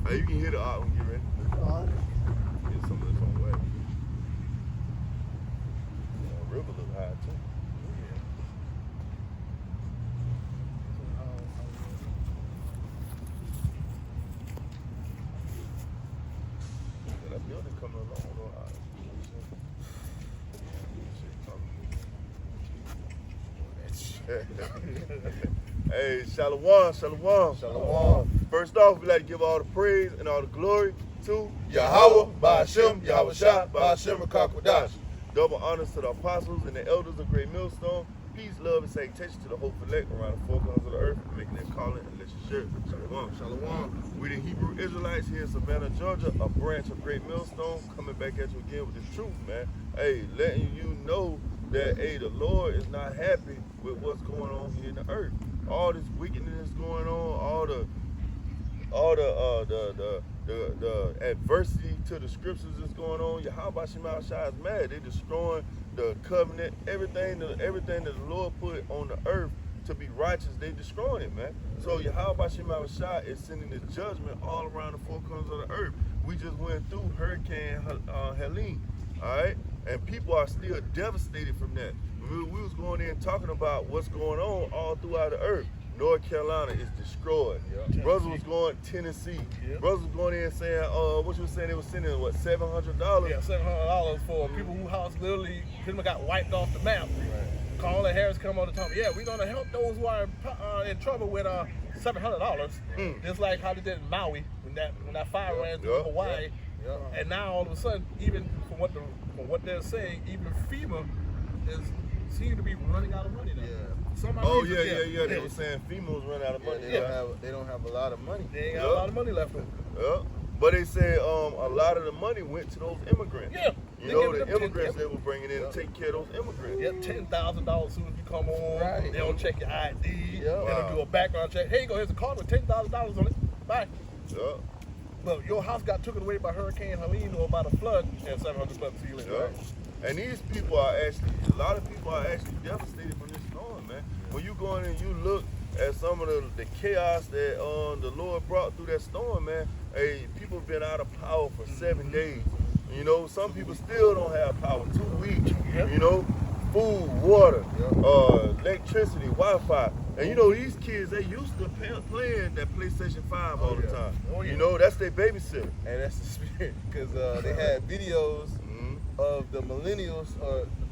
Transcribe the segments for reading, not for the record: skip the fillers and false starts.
Hey, you can hit it out when you get ready. Get some of this on the way. The river look high too. Yeah, that building coming along though. Hey, shalom, shalom. Shalom. First off, we like to give all the praise and all the glory to Yahweh, Ba'ashem, Yahweh Shah, Ba'ashem, Rakakwadash. Double honors to the apostles and the elders of Great Millstone. Peace, love, and salutation to the whole elect around the four corners of the earth, making their calling and let you share. Shalom, shalom. We the Hebrew Israelites here in Savannah, Georgia, a branch of Great Millstone, coming back at you again with the truth, man. Hey, letting you know that, hey, the Lord is not happy with what's going on here in the earth. All this wickedness going on, all the adversity to the scriptures is going on. Yahweh Shema Shai is mad. They're destroying the covenant, everything that the Lord put on the earth to be righteous, they destroying it, man. So Yahweh Shema Shai is sending this judgment all around the four corners of the earth. We just went through Hurricane Helene, all right? And people are still devastated from that. We was going in talking about what's going on all throughout the earth. North Carolina is destroyed. Yep. Brothers was going Tennessee. Yep. Brothers was going in saying, what you were saying, they were sending, what, $700? Yeah, $700 for people whose house literally pretty much got wiped off the map. Right. Kamala Harris come all the time. Yeah, we're going to help those who are in trouble with $700. Just like how they did in Maui when that fire ran through Hawaii. Yep. And now all of a sudden, even from what they're saying, even FEMA seem to be running out of money now. Yeah. They were saying FEMA was running out of money. They don't have a lot of money. They ain't got a lot of money left over. Yeah. But they said a lot of the money went to those immigrants. Yeah. You know, the immigrants they were bringing in to take care of those immigrants. Yep, $10,000 as soon as you come on. Right. They don't check your ID. They don't do a background check. Hey, here's a card with $10,000 on it. Bye. Yeah. But your house got taken away by Hurricane Helene or by the flood, and $700 to you later. Right? And these people are a lot of people are actually devastated from this storm, man. When you go in and you look at some of the chaos that the Lord brought through that storm, man, hey, people have been out of power for 7 days. You know, some people still don't have power, 2 weeks, you know, food, water, electricity, Wi-Fi. And you know, these kids, they used to playing that PlayStation 5 all the time. You know, that's their babysitter. And that's the spirit, because they had videos of the millennials,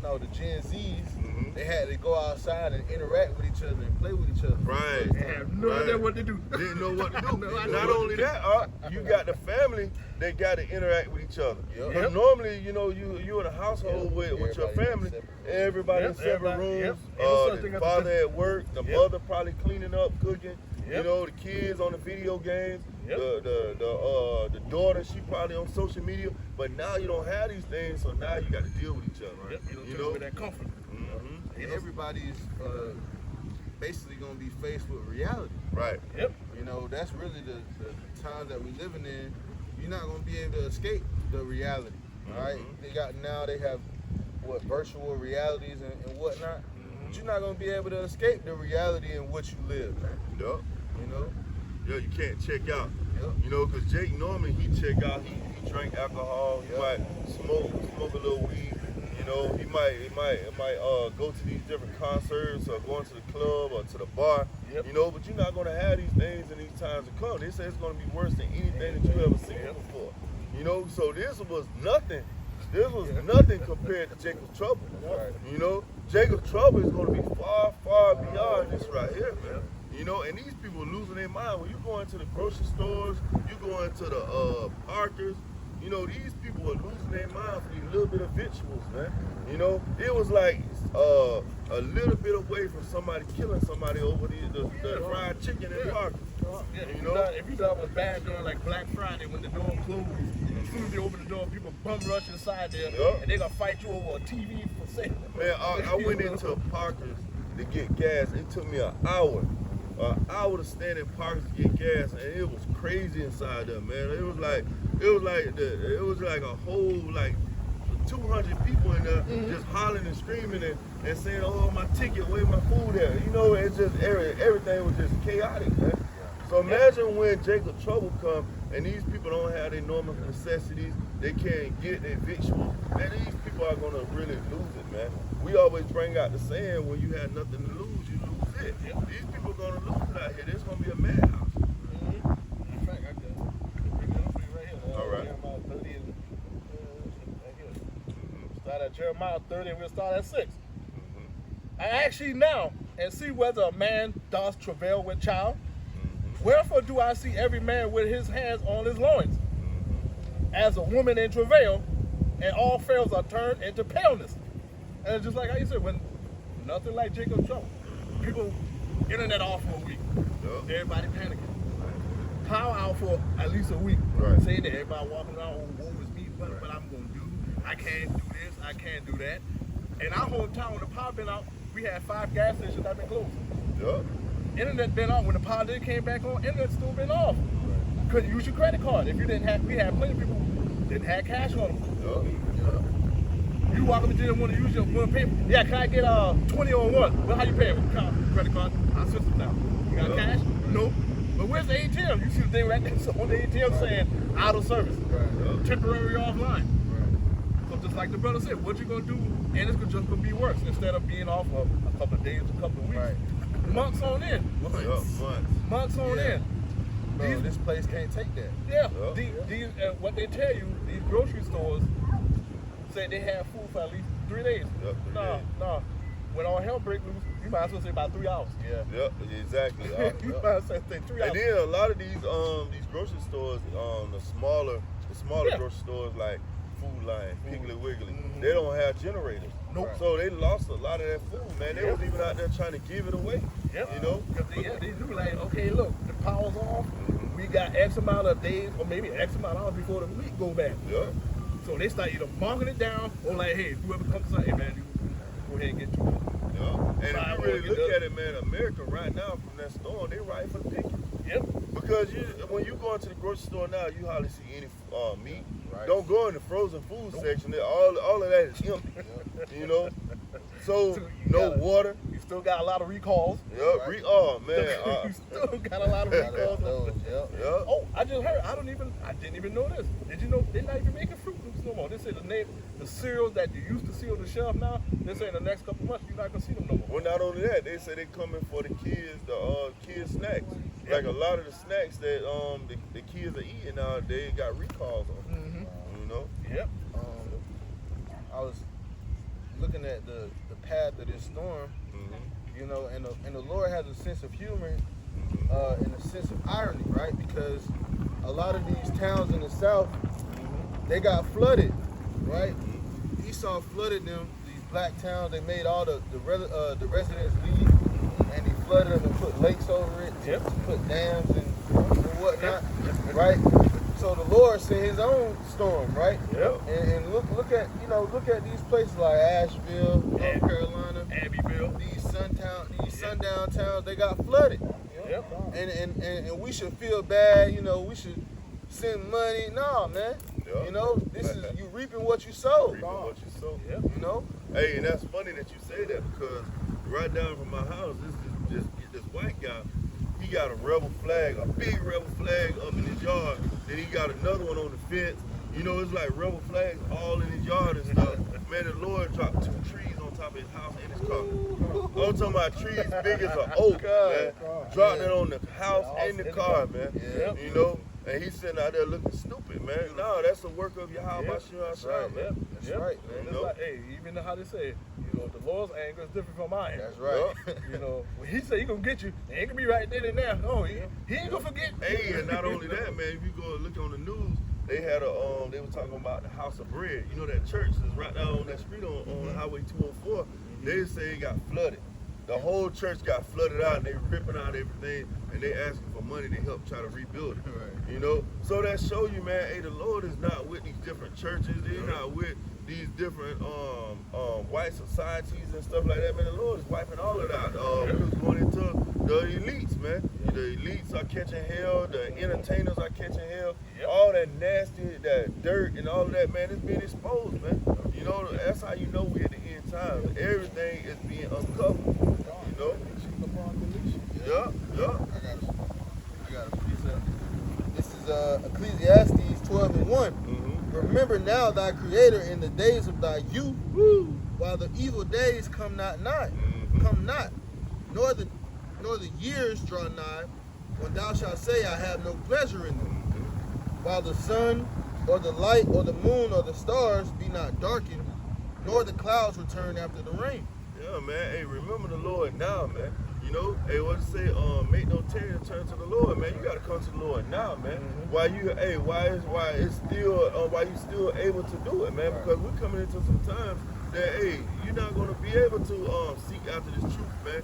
the Gen Zs, they had to go outside and interact with each other and play with each other. Right. They have no idea what to do. Didn't know what to do. Not only that, you got the family that got to interact with each other. But normally, you know, you in a household with your family, everybody in separate rooms. The father at work, the mother probably cleaning up, cooking. You know, the kids on the video games, the daughter, she probably on social media. But now you don't have these things, so now you got to deal with each other. Right? You know, with that comfort. And everybody's basically going to be faced with reality. Right. Yep. You know, that's really the times that we're living in. You're not going to be able to escape the reality. All right. They have virtual realities and whatnot. But you're not going to be able to escape the reality in which you live, man. Yep. You know? Yeah, you can't check out. You know, because Jake normally he check out, he drink alcohol, he might smoke a little weed. You know, he might go to these different concerts or going to the club or to the bar. You know, but you're not going to have these things in these times to come. They say it's going to be worse than anything that you ever seen before. You know, so this was nothing. This was nothing compared to Jacob's trouble. Right. You know, Jacob's trouble is going to be far, far beyond this right here, man. You know, and these people are losing their mind. When you go into the grocery stores, you go into the Parkers, you know, these people are losing their mind for these little bit of victuals, man. You know, it was like a little bit away from somebody killing somebody over the fried chicken in Parkers. You know, if you thought it was bad during like Black Friday when the door closed, as soon as they open the door, people bum rush inside there, and they're gonna fight you over a TV for sale. Man, I went into Parkers to get gas. It took me an hour to stand in Parkers to get gas, and it was crazy inside there, man. It was like a whole 200 people in there just hollering and screaming and saying, "Oh, my ticket, where my food at?" You know, it's just everything was just chaotic, man. So imagine when Jacob's trouble come, and these people don't have their normal necessities. They can't get their victuals. Man, these people are gonna really lose it, man. We always bring out the saying, when you have nothing to lose, you lose it. These people are gonna lose it out here. There's gonna be a madhouse. In fact, I got right here. All right. Jeremiah 30 and right here. Start at Jeremiah 30 and we'll start at 6. I ask ye now, and see whether a man doth travail with child. Wherefore do I see every man with his hands on his loins, as a woman in travail, and all fails are turned into paleness. And it's just like how you said, when nothing like Jacob's trouble. People, internet off for a week. Everybody panicking. Power out for at least a week. Right. Saying that everybody walking around, oh, woe is me, what I'm going to do. I can't do this, I can't do that. In our hometown, when the power been out, we had 5 gas stations that been closed. Yup. Internet been on. When the power did came back on, internet still been off. Couldn't use your credit card. If you didn't have, we had plenty of people who didn't have cash on them. You walk up and didn't want to use your pay. Yeah, can I get 20 on one? Well, how you pay it? Credit card. Our system now. You got cash? No. But where's the ATM? You see the thing right there on the ATM saying out of service, temporary offline. So just like the brother said, what you gonna do? And it's just gonna be worse instead of being off for a couple of days, a couple of weeks. Months on end. Months on end. Bro, this place can't take that. Yeah. These what they tell you, these grocery stores say they have food for at least 3 days. No. When all hell break loose, you might as well say about 3 hours. Yep, exactly. You might as well say 3 hours. And then a lot of these grocery stores, the smaller grocery stores like Food Line, Piggly Wiggly, they don't have generators. Nope. So they lost a lot of that food, man. They was even out there trying to give it away. You know? Because they do like, okay, look, the power's off. We got X amount of days, or maybe X amount of hours before the week go back. So they start either marking it down, or like, hey, whoever comes to say, hey man, you go ahead and get you. And if you really look at it, man, America right now from that storm, they right for the picking. Because when you go into the grocery store now, you hardly see any meat. Don't go in the frozen food section. All of that is empty. You know? So no water. You still got a lot of recalls. Oh man. You still got a lot of recalls. Oh, I just heard. I didn't even know this. Did you know they're not even making Fruit Loops no more? They say the cereals that you used to see on the shelf now, they say in the next couple months you're not gonna see them no more. Well, not only that, they say they coming for the kids, the kids snacks. Like a lot of the snacks that the kids are eating now, they got recalls on them. You know? I was looking at the path of this storm, you know, and the Lord has a sense of humor and a sense of irony, right? Because a lot of these towns in the south, they got flooded, right? Esau flooded them, these black towns. They made all the residents leave, and he flooded them and put lakes over it, put dams and whatnot, right? So the Lord sent His own storm, right? And look at these places like Asheville, North Carolina, Abbeville, these sundown towns. They got flooded. And we should feel bad. You know, we should send money. No, man. You know, this is you reaping what you sow. You know. Hey, and that's funny that you say that because right down from my house, this white guy. He got a rebel flag, a big rebel flag up in his yard. Then he got another one on the fence. You know, it's like rebel flags all in his yard and stuff. Man, the Lord dropped 2 trees on top of his house and his car. I'm talking about trees big as an oak, man. Dropped it on the house and the car, man. You know? And he's sitting out there looking stupid, man. No, that's the work of Yahweh outside, man. That's right, man. It's like, hey, even how they say, you know, the Lord's anger is different from my anger. That's right. You know, when He say He gonna get you, it ain't gonna be right then and there. No, he ain't gonna forget. Hey, and not only that, man. If you go and look on the news, they had they were talking about the House of Bread. You know that church is right down on that street on Highway 204. They say it got flooded. The whole church got flooded out, and they ripping out everything, and they asking for money to help try to rebuild it. You know, so that show you, man. Hey, the Lord is not with these different churches. They're not with these different white societies and stuff like that, man. The Lord is wiping all of that. We was going into the elites, man. The elites are catching hell. The entertainers are catching hell. All that nasty, that dirt, and all of that, man, it's being exposed, man. You know, that's how you know we're at the end times. Everything is being uncovered. You know. I got a precept. This is Ecclesiastes 12:1. Remember now thy creator in the days of thy youth, while the evil days come not, nor the years draw nigh, when thou shalt say, I have no pleasure in them. While the sun, or the light, or the moon, or the stars be not darkened, nor the clouds return after the rain. Yeah, man. Hey, remember the Lord now, man. You know, hey, what it say? Make no tarry, turn to the Lord, man. You gotta come to the Lord now, man. Why you still able to do it, man? Because we're coming into some times that, hey, you're not gonna be able to seek after this truth, man.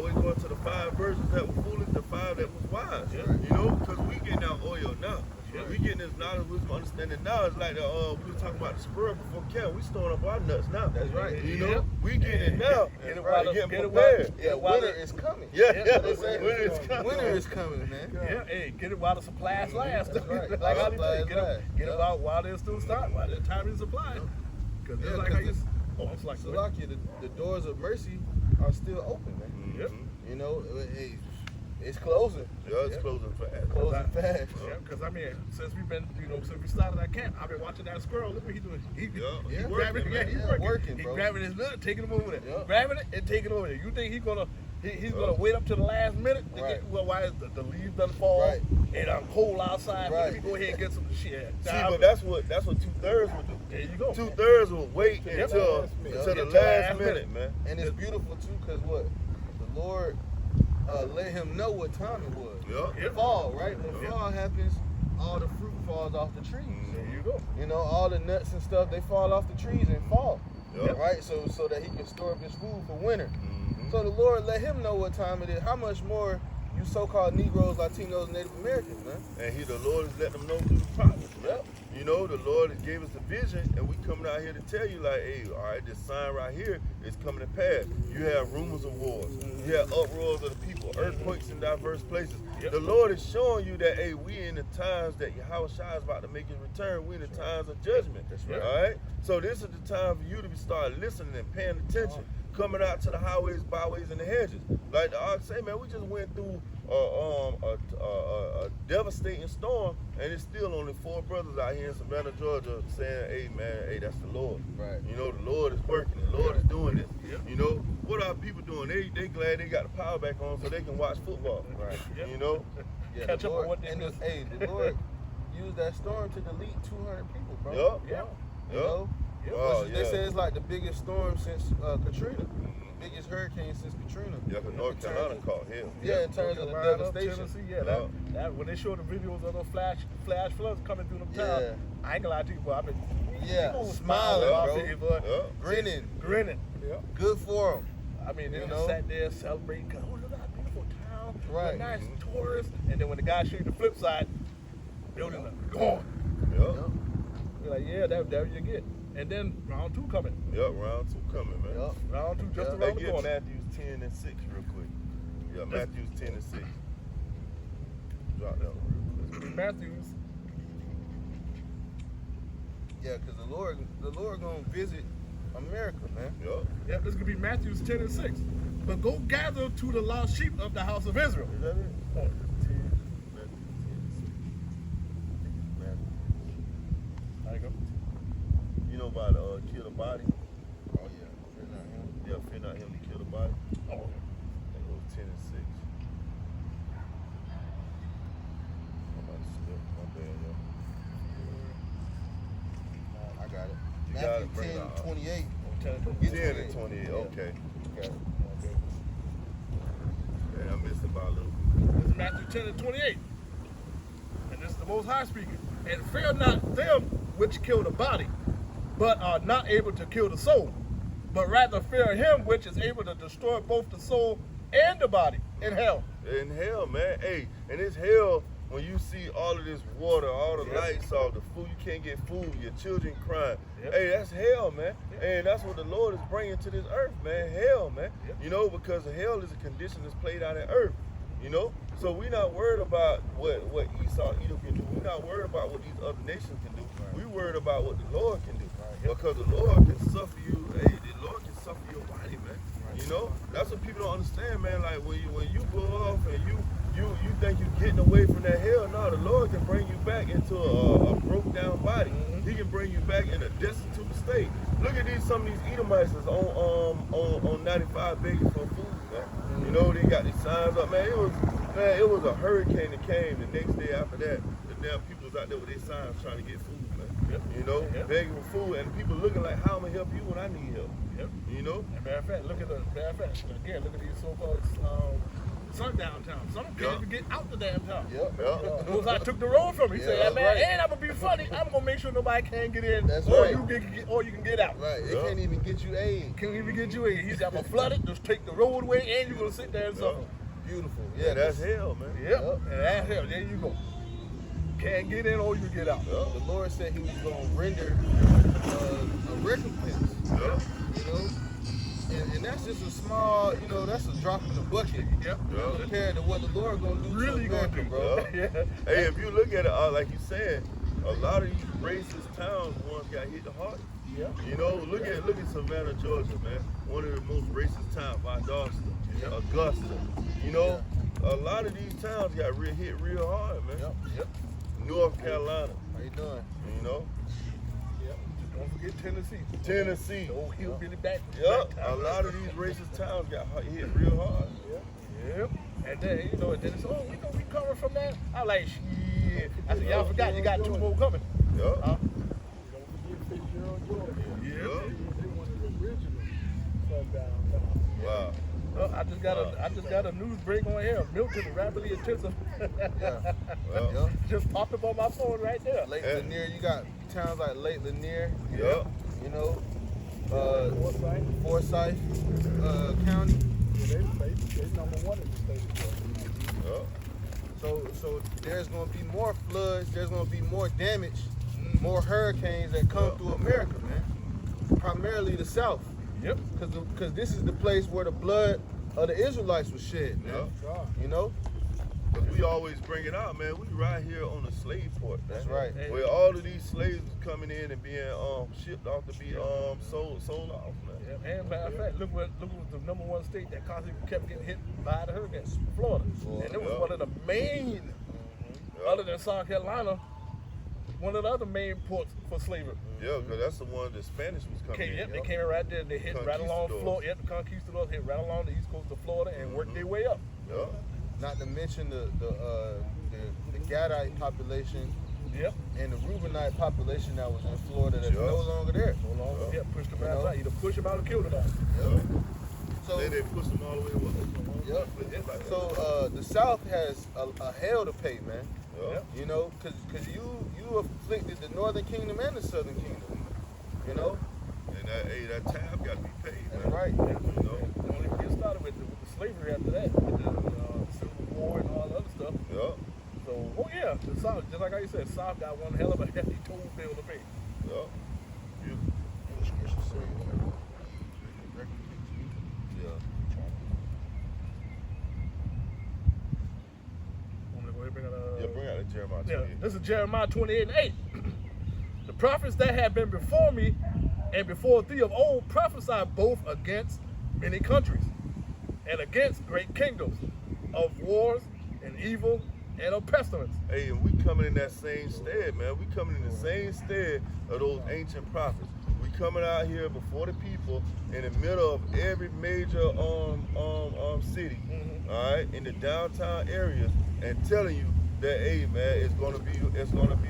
We're going to the 5 virgins that were foolish, the 5 that was wise. You know, because we getting our oil now. We getting this knowledge, wisdom, understanding now. It's like we were talking about the spur before camp. We storing up our nuts now. That's right. You know, we getting it now. Get it Getting prepared. Winter is coming. Winter is coming. Winter is coming, man. Yeah, hey, get it while the supplies last. That's right. Like how they Supplies say, last. get it while they're still starting, while the time is supplied. Because it's like how you. It's like Salakia, the doors of mercy are still open, man. Yep. You know, it's closing. Yeah, it's closing fast. Closing fast. Yeah, because I mean, since we've been, since we started our camp, I've been watching that squirrel. Look what he's doing. He's grabbing it. Yeah, he's working. He's grabbing his nut, taking him over there. Grabbing it and taking it over there. You think he's gonna wait up to the last minute to get why the leaves doesn't fall and I'm cold outside? Let me go ahead and get some shit. See, but that's what 2/3 would do. There you go. 2/3 will wait until the last minute, man. And it's beautiful too, because what the Lord let him know what time it was. Fall, right? When fall happens, all the fruit falls off the trees. There you go. You know, all the nuts and stuff, they fall off the trees and fall. Right? So that he can store up his food for winter. So the Lord let him know what time it is. How much more you so-called Negroes, Latinos, Native Americans, man? And the Lord is letting them know through the prophets, man. You know, the Lord has gave us the vision, and we coming out here to tell you, like, hey, all right, this sign right here is coming to pass. You have rumors of wars. You have uproars of the people, earthquakes in diverse places. The Lord is showing you that, hey, we in the times that Yahweh Shai is about to make his return. We in the times of judgment. That's right. All right? So this is the time for you to start listening and paying attention. Coming out to the highways, byways, and the hedges. Like the ox say, man, we just went through a devastating storm, and it's still only 4 brothers out here in Savannah, Georgia, saying, hey, man, hey, that's the Lord. Right. You know, the Lord is working. The Lord is doing this. You know, what are people doing? They glad they got the power back on so they can watch football. Right. You know? Catch up on what they do. Hey, the Lord used that storm to delete 200 people, bro. You know? They say it's like the biggest storm since Katrina, biggest hurricane since Katrina. Yeah, because North Carolina caught hell. Yeah, in terms of the devastation. That when they show the videos of those flash floods coming through them towns, I ain't gonna lie to you, but I've been smiling, bro. Grinning. Good for them. I mean, they sat there celebrating, cause look at that beautiful town, nice tourists, and then when the guy showed you the flip side, buildings are gone. You're like, that you get. And then round 2 coming. Round 2 coming, man. Round 2 just around the corner. Matthews 10 and 6 real quick. Matthews 10 and 6. Drop that one real quick. Matthews. Yeah, because the Lord gonna visit America, man. This is gonna be Matthews 10 and 6. But go gather to the lost sheep of the house of Israel. Is that it? There you go. You know about kill the body? Oh yeah, fear not him. Yeah, fear not him to kill the body. Oh, okay. That goes 10 and 6. I'm about to slip. My bad, I got it. You Matthew got it, 10, 28. 10 and 28, okay. Got it. Yeah, I missed it by a little. This is Matthew 10 and 28. And this is the Most High speaking. And fear not them which kill the body, but are not able to kill the soul, but rather fear him which is able to destroy both the soul and the body in hell. In hell, man. Hey, and it's hell when you see all of this water, all the lights off, the food, you can't get food, your children crying. Hey, that's hell, man. And that's what the Lord is bringing to this earth, man. Hell, man. You know, because hell is a condition that's played out in earth. You know? So we're not worried about what Esau, Edom can do. We're not worried about what these other nations can do. We're worried about what the Lord can do. Because the Lord can suffer you. Hey, the Lord can suffer your body, man. You know? That's what people don't understand, man. Like when you blow off and you you think you're getting away from that hell. No, the Lord can bring you back into a broke down body. He can bring you back in a destitute state. Look at some of these Edomites that's on 95 begging for food, man. You know, they got these signs up, man. It was a hurricane that came the next day after that. The damn people was out there with their signs trying to get food, man. You know, begging for food, and people looking like, how am I help you when I need help? You know? As a matter of fact, look at these so-called sundown towns. Some can't even get out the damn town. Because I took the road from me. He said, man, and I'm gonna be funny. I'm gonna make sure nobody can get in, or you can get out. Right. It can't even get you aid. Can't even get you aid. He said, I'm gonna flood it. Just take the roadway, and you're gonna sit there and suffer. Beautiful. Yeah, that's hell, man. And that's hell. There you go. Can't get in, or you get out. The Lord said He was gonna render a recompense. You know. And that's just a small, you know, that's a drop in the bucket compared to what the Lord gonna do to America, bro. Hey, if you look at it, like you said, a lot of these racist towns ones got hit the hardest. You know, look at Savannah, Georgia, man. One of the most racist towns, Augusta. You know, a lot of these towns got hit real hard, man. North Carolina. How you doing? You know. Don't forget Tennessee. Tennessee. Oh, hillbilly back. A lot of these racist towns got hit real hard. And then, you know, and then it's, oh, we gonna recover from that. I like, shit. I said, y'all forgot you got 2 more coming. Wow. I just got a news break on here. Milk is rapidly intensive. Just popped up on my phone right there. Lake Lanier, you got towns like Lake Lanier. You know, Forsyth County. They number 1 in the state. So there's gonna be more floods. There's gonna be more damage, more hurricanes that come through America, man. Primarily the South. Because this is the place where the blood of the Israelites was shed, man. You know? But we always bring it out, man. We right here on the slave port, man. That's right. Where all of these slaves was coming in and being shipped off to be sold off, man. And matter of fact, look what the number 1 state that constantly kept getting hit by the hurricanes, Florida. And it was one of the main, other than South Carolina, one of the other main ports for slavery. Because that's the one the Spanish was coming in. They came in right there. They hit right along Florida. The conquistadors hit right along the east coast of Florida and worked their way up. Not to mention the Gadite population. And the Reubenite population that was in Florida that's no longer there. No longer. Pushed them out. Either push them out or kill them out. So then they pushed them all the way up. So the South has a hell to pay, man. You know, because you afflicted the Northern Kingdom and the Southern Kingdom. You know. And that tab got to be paid. That's right. You know. Don't even get started with the slavery after that, with the Civil War and all that other stuff. So, the South, just like how you said, South got one hell of a hefty toll bill to pay. Bring out the Jeremiah 28. This is Jeremiah 28:8. The prophets that have been before me and before thee of old prophesied both against many countries and against great kingdoms, of wars and evil and of pestilence. Hey, and we coming in that same stead, man. We coming in the same stead of those ancient prophets. We coming out here before the people in the middle of every major city, all right, in the downtown areas, and telling you that, hey, man, it's gonna be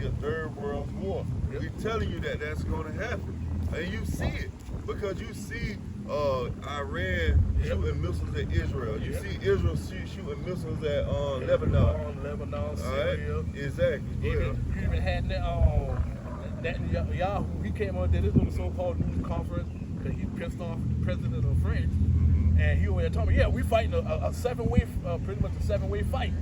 a third world war. We telling you that that's gonna happen, and you see it because you see Iran shooting missiles at Israel. You see Israel shooting missiles at Lebanon. Syria. Right? Exactly. You even had Netanyahu. He came on, did his little so-called news conference because he pissed off the president of France, and he went and told me, we fighting a 7-way, pretty much a 7-way fight.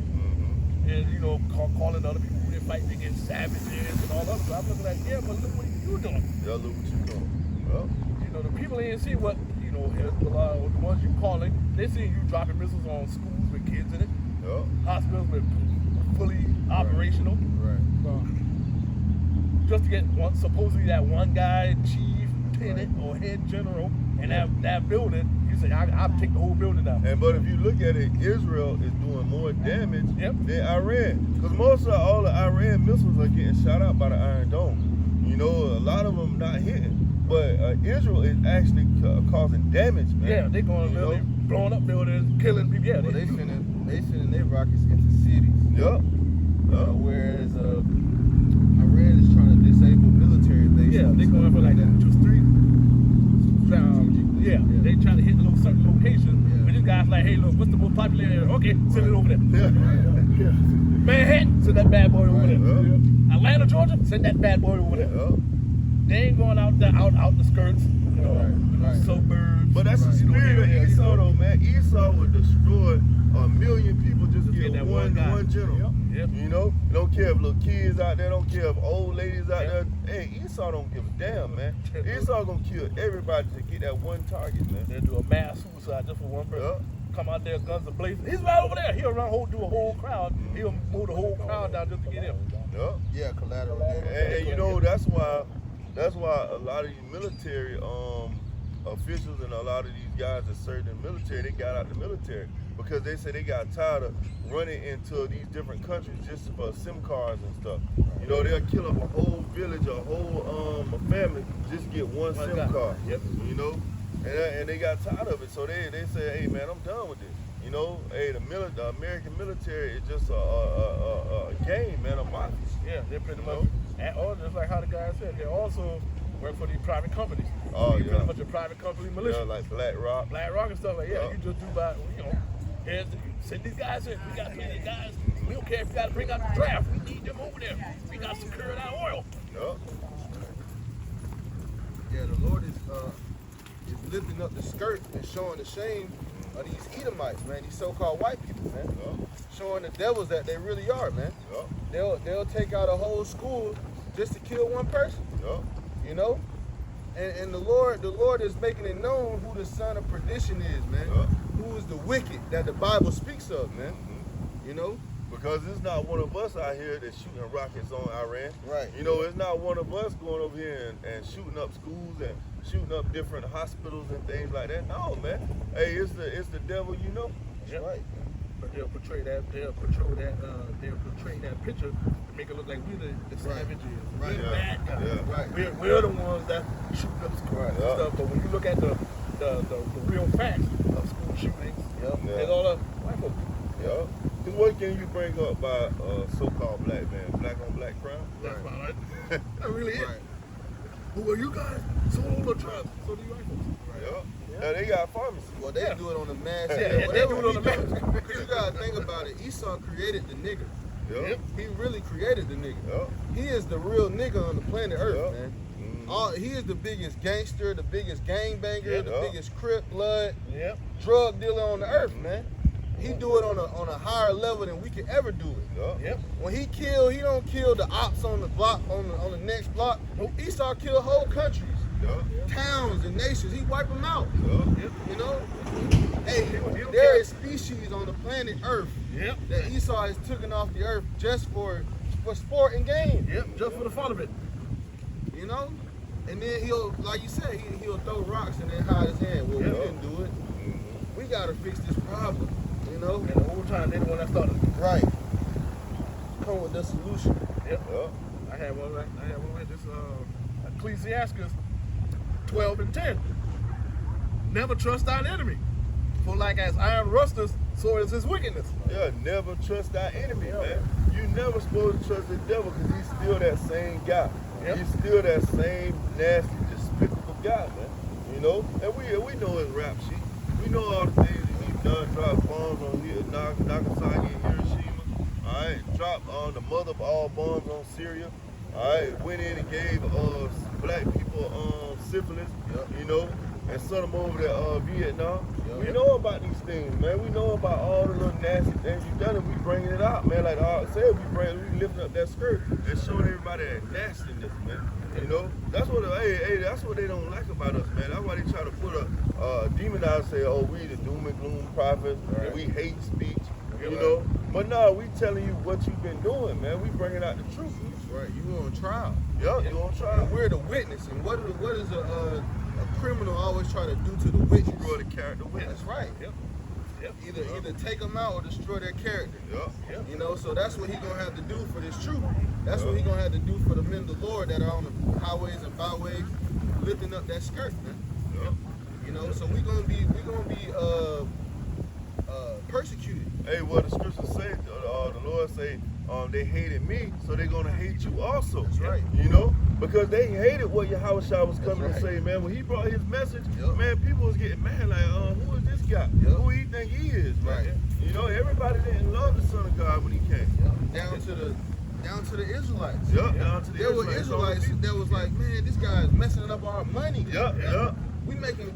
And, you know, calling other people who they're fighting against savages and all that stuff. I'm looking like, but look what you doing. Look what you doing. Well, you know, the people ain't see what, you know, Hezbollah, or the ones you calling, they see you dropping missiles on schools with kids in it. Hospitals with fully operational. Just to get supposedly that one guy, chief, lieutenant, or head general, and that building, You say, I'll take the whole building down. And but if you look at it, Israel is doing more damage than Iran. Because most of all the Iran missiles are getting shot out by the Iron Dome. You know, a lot of them not hitting. But Israel is actually causing damage, man. Yeah, they're going to really blowing up buildings, killing people. Yeah, well, they sending their rockets into cities. Yep. Whereas Iran is trying to disable military bases. Yeah, they're going for like 2, 3. They trying to hit a little certain location. But this guy's like, hey, look, what's the most popular area? Okay, send it over there. Manhattan, send that bad boy over there. Atlanta, Georgia, send that bad boy over there. They ain't going out the skirts, you know, suburbs. But that's the spirit of Esau, though, man. Esau would destroy 1 million people just to get one general. Yep. You know, don't care if little kids out there, don't care if old ladies out there. Hey, Esau don't give a damn, man. Esau gonna kill everybody to get that one target, man. They'll do a mass suicide just for one person. Come out there, guns blazing. He's right over there. He'll do a whole crowd. He'll move the whole crowd down just to get him. Yeah, collateral damage. And you know, that's why a lot of these military officials and a lot of these guys that served in the military, they got out the military because they said they got tired of running into these different countries just for SIM cards and stuff. You know, they'll kill up a whole village, a whole family just to get one SIM card. You know, and they got tired of it, so they said, hey man, I'm done with this. You know, hey, the American military is just a game, man, a mafia. Yeah, they're pretty much, or just like how the guy said, they also work for these private companies. Pretty much a private company militia. Yeah, like Black Rock and stuff like you just do by, you know, send these guys in. We got plenty of guys. We don't care if you got to bring out the draft. We need them over there. We got to secure our oil. Yeah, the Lord is lifting up the skirt and showing the shame of these Edomites, man. These so-called white people, man. Showing the devils that they really are, man. They'll take out a whole school just to kill one person. You know? And the Lord is making it known who the son of perdition is, man. Who is the wicked that the Bible speaks of, man. You know? Because it's not one of us out here that's shooting rockets on Iran. Right. You know, it's not one of us going over here and shooting up schools and shooting up different hospitals and things like that. No, man. Hey, it's the devil, you know. That's right. But they'll portray that picture to make it look like we're the savages. We're the bad guys. We're the ones that shoot up schools and stuff. But when you look at the real facts of school shootings, there's all the white folks. Because what can you bring up by so-called black man? Black on black crime? That's right. That really is. Well, you guys sold the drugs, so do you white folks. Yeah, they got pharmacies. Well, they do it on the mass. They do it on the mass. Because you gotta think about it. Esau created the nigger. He really created the nigger. He is the real nigger on the planet Earth, man. He is the biggest gangster, the biggest gangbanger, the biggest Crip blood, drug dealer on the earth, man. He do it on a higher level than we could ever do it. When he kill, he don't kill the ops on the block, on the next block. Esau kill whole countries, towns and nations. He wipe them out. You know? Hey, there is species on the planet Earth that Esau has taken off the earth just for sport and game. Just for the fun of it. You know? And then he'll, like you said, he'll throw rocks and then hide his hand. Well, we didn't do it. We gotta fix this problem. You know? And the whole time they the one that started. Right. Come with the solution. I had one like this Ecclesiastes 12:10. Never trust thine enemy. For like as iron rusteth, so is his wickedness. Never trust thy enemy, man. You never supposed to trust the devil because he's still that same guy. He's still that same nasty, despicable guy, man. You know? And we know his rap sheet. We know all the things he's done, dropped bombs on Nagasaki and Hiroshima. Alright, dropped on the mother of all bombs on Syria. Alright, went in and gave black people syphilis, you know, and sent them over to Vietnam. We know about these things, man. We know about all the little nasty things you've done, and we bringing it out, man. Like I said, we lifting up that skirt and showing everybody that nastiness, man. You know, that's what that's what they don't like about us, man. That's why they try to put a demon out and say, oh, we the doom and gloom prophets, and we hate speech. You know, But no, we telling you what you've been doing, man. We bringing out the truth. That's right. You on trial. Yup, you on trial. And we're the witness. And what is a criminal always try to do to the witness? Destroy the character witness. That's right. Yep. Either take them out or destroy their character. Yep. You know, so that's what he gonna have to do for this truth. That's what he gonna have to do for the men of the Lord that are on the highways and byways, lifting up that skirt, man. Yep. You know, so we gonna be persecuted. Hey, what the scripture say, the Lord say, they hated me, so they're gonna hate you also. That's right. You know, because they hated what Yahweh was coming right. to say, man. When he brought his message, Yep. man, people was getting mad, like, who is this guy? Yep. Who he think he is, man? Right. You know, everybody didn't love the Son of God when he came. Down to the Israelites. Yep, down to the There were Israelites that was like, man, this guy is messing up our money. Yep. We living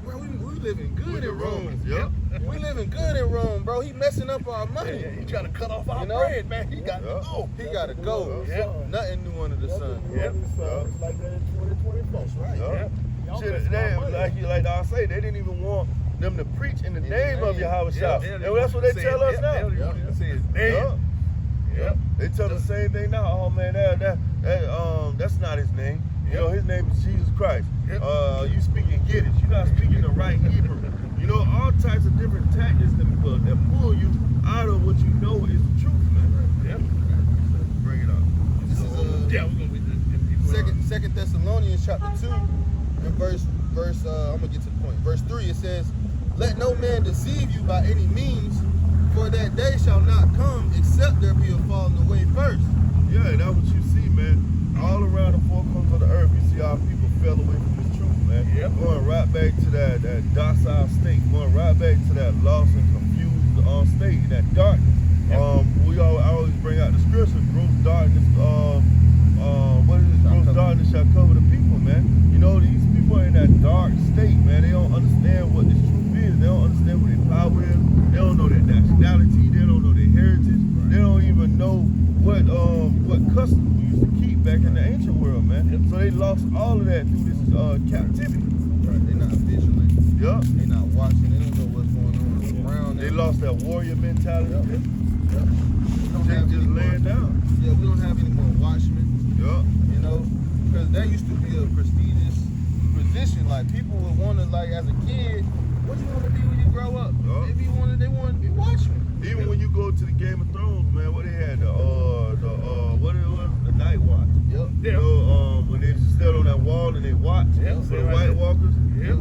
good in Rome. Yep. We living good in Rome, bro. He messing up our money. He trying to cut off our bread, man. He got to go. He got to go. Yep. Nothing new under the sun. Yep. It's like that in 2024. That's right. Yep. Y'all Shit, messing they, our money. like I say, they didn't even want them to preach in the name of Yahweh. Yeah, And that's what they tell us now. Yep. Yep. They tell the same thing now. Oh man, that's not his name. You know, his name is Jesus Christ. Yep. You speaking Yiddish. You're not speaking the right Hebrew. You know, all types of different tactics that pull you out of what you know is the truth, man. Yep. Bring it up. This is Yeah, we're gonna be Second Thessalonians chapter 2 and verse I'm gonna get to the point. Verse 3 it says, "Let no man deceive you by any means, for that day shall not come except there be a falling away first." Yeah, that's what you see, man. All around the four corners of the earth, you see how people fell away from this truth, man. Yep. Going right back to that docile state, going right back to that lost and confused state, that darkness. Yep. I always bring out the scripture, gross darkness, gross darkness shall cover the people, man. You know, these people are in that dark state, man. They don't understand what this truth is. They don't understand what their power is. They don't know their nationality. They don't know their heritage. They don't even know what customs we used to keep back in the ancient world, man. Yep. So they lost all of that through this captivity. Right. They're not vigilant. Yup. They're not watching. They don't know what's going on around them. They lost that warrior mentality. Yep. We don't have Just any more- laying down. Yeah, we don't have any more watchmen. Yup. You know, because that used to be a prestigious position. Like people would want to, like as a kid, what you want to be when you grow up? Yeah. Maybe they want to be watchmen. Even when you go to the Game of Thrones, man, what they had, what it was, the Night Watch. Yep. You know, when they stood on that wall and they watched Yeah, for yeah, the right White there. Walkers. Yep.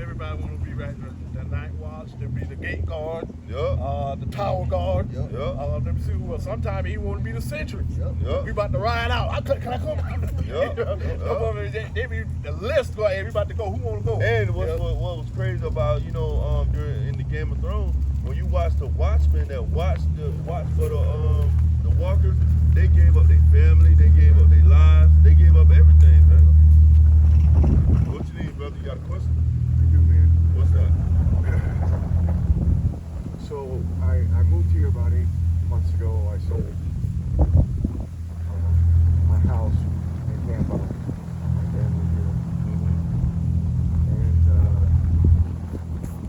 Everybody want to be right there. The night watch, there be the gate guard, Yup. the tower guard. Yep. Yup. Let me see who else. Sometimes he want to be the sentry. Yep. Yup. We about to ride out. Can I come? Yup. Come on, they be the list go. Hey, we about to go. Who want to go? And what Yep. was crazy about, you know, in the Game of Thrones, when you watch the watchmen that watch for the walkers, they gave up their family, they gave up their lives, they gave up everything, man. What you need, brother? You got a question? I do, man. What's that? So I moved here about 8 months ago. I sold my house in Tampa, my family here, and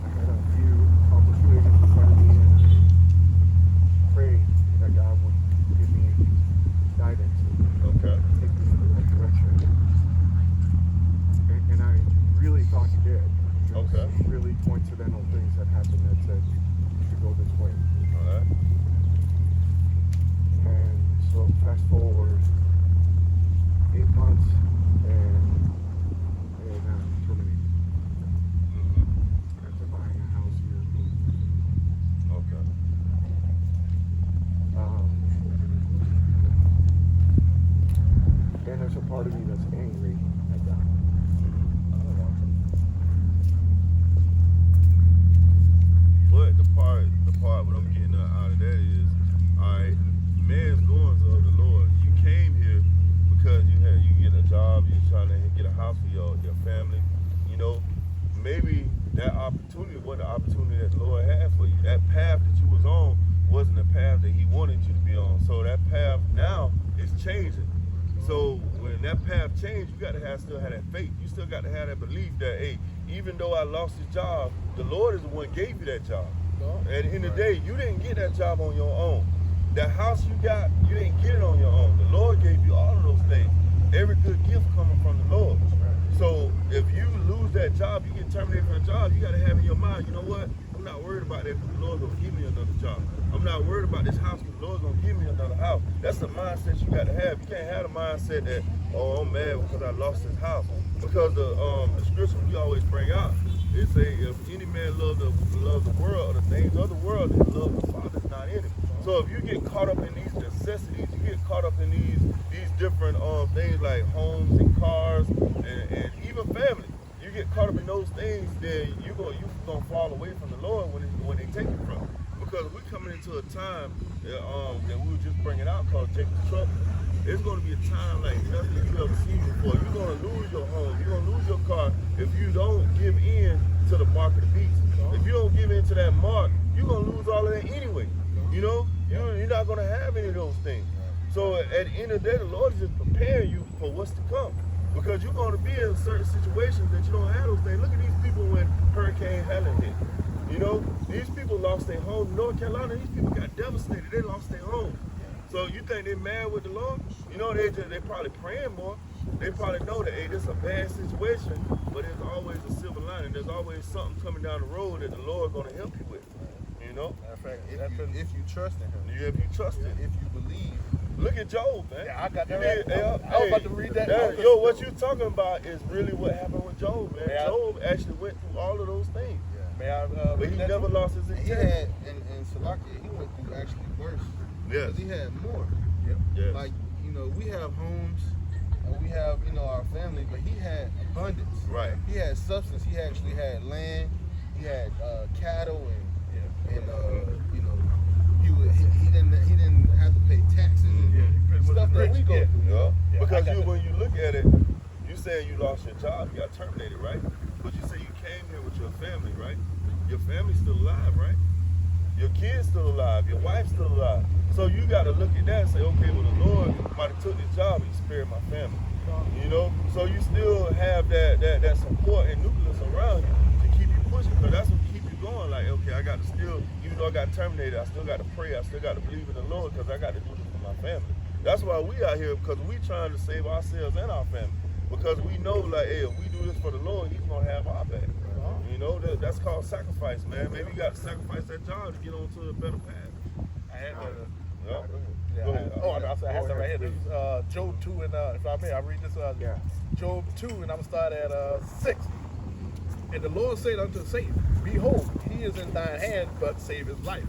I had a few opportunities in front of me, and prayed that God would give me guidance and Okay. take me in the right direction. And I really thought He did. There was Okay. really coincidental things that happened that said you should go this way. All right. And so fast forward 8 months and I'm terminated Mm-hmm. after buying a house here. Okay. And there's a part of me that's angry at God. But the part what I'm getting out of that is, all right, man's goings of the Lord. You came here because you get a job, you're trying to get a house for your family. You know, maybe that opportunity wasn't the opportunity that the Lord had for you. That path that you was on wasn't the path that He wanted you to be on. So that path now is changing. So when that path changed, you got to still have that faith. You still got to have that belief that, hey, even though I lost this job, the Lord is the one who gave you that job. At the end of the day, you didn't get that job on your own. That house you got, you didn't get it on your own. The Lord gave you all of those things. Every good gift coming from the Lord. So if you lose that job, you get terminated from the job, you got to have in your mind, you know what? I'm not worried about that because the Lord's going to give me another job. I'm not worried about this house because the Lord's going to give me another house. That's the mindset you got to have. You can't have the mindset that, oh, I'm mad because I lost this house. Because the scripture we always bring out, it say, if any man love the world or the things of the world, then the love of the Father is not in him. So if you get caught up in these necessities, you get caught up in these different things like homes and cars and even family. You get caught up in those things, then you're gonna fall away from the Lord when they take you from you. Because we're coming into a time that we were just bringing out called Jacob's Trouble. It's going to be a time like nothing you've ever seen before. You're going to lose your home. You're going to lose your car if you don't give in to the mark of the beast. If you don't give in to that mark, you're going to lose all of that anyway. You know, you're not going to have any of those things. So at the end of the day, the Lord is just preparing you for what's to come. Because you're going to be in certain situations that you don't have those things. Look at these people when Hurricane Helen hit. You know, these people lost their home. North Carolina, these people got devastated. They lost their home. So you think they're mad with the Lord? You know, they probably praying more. They probably know that, hey, this is a bad situation, but there's always a silver lining. There's always something coming down the road that the Lord's going to help you with. You know? In fact, if you trust in him. If you trust him. If you believe. Look at Job, man. Yeah, I got that right. I was about to read that. Yo, what you're talking about is really what happened with Job, man. Job actually went through all of those things. May I, but he never lost his integrity. He had, in Salakia, he went through actually worse. Yes. Because he had more. Yep. Yes. Like, you know, we have homes and we have, you know, our family, but he had abundance. Right. He had substance. He actually had land. He had cattle and you know, he didn't have to pay taxes and stuff that we go through. Yeah. Yeah, Because when you look at it, you saying you lost your job, you got terminated, right? But you say you came here with your family, right? Your family's still alive, right? Your kid's still alive, your wife's still alive. So you got to look at that and say, okay, well, the Lord might have took this job, he spared my family. You know? So you still have that support and nucleus around you to keep you pushing, because that's what keep you going. Like, okay, I got to still, even though I got terminated, I still got to pray, I still got to believe in the Lord, because I got to do this for my family. That's why we out here, because we trying to save ourselves and our family. Because we know, like, hey, if we do this for the Lord, he's going to have our back. You know, that's called sacrifice, man. Maybe you got to sacrifice that job to get onto a better path. I had Yeah. Yeah, Go ahead. I had that right here. This is Job 2, and if I may, I read this. Job 2, and I'm going to start at 6. And the Lord said unto Satan, behold, he is in thine hand, but save his life.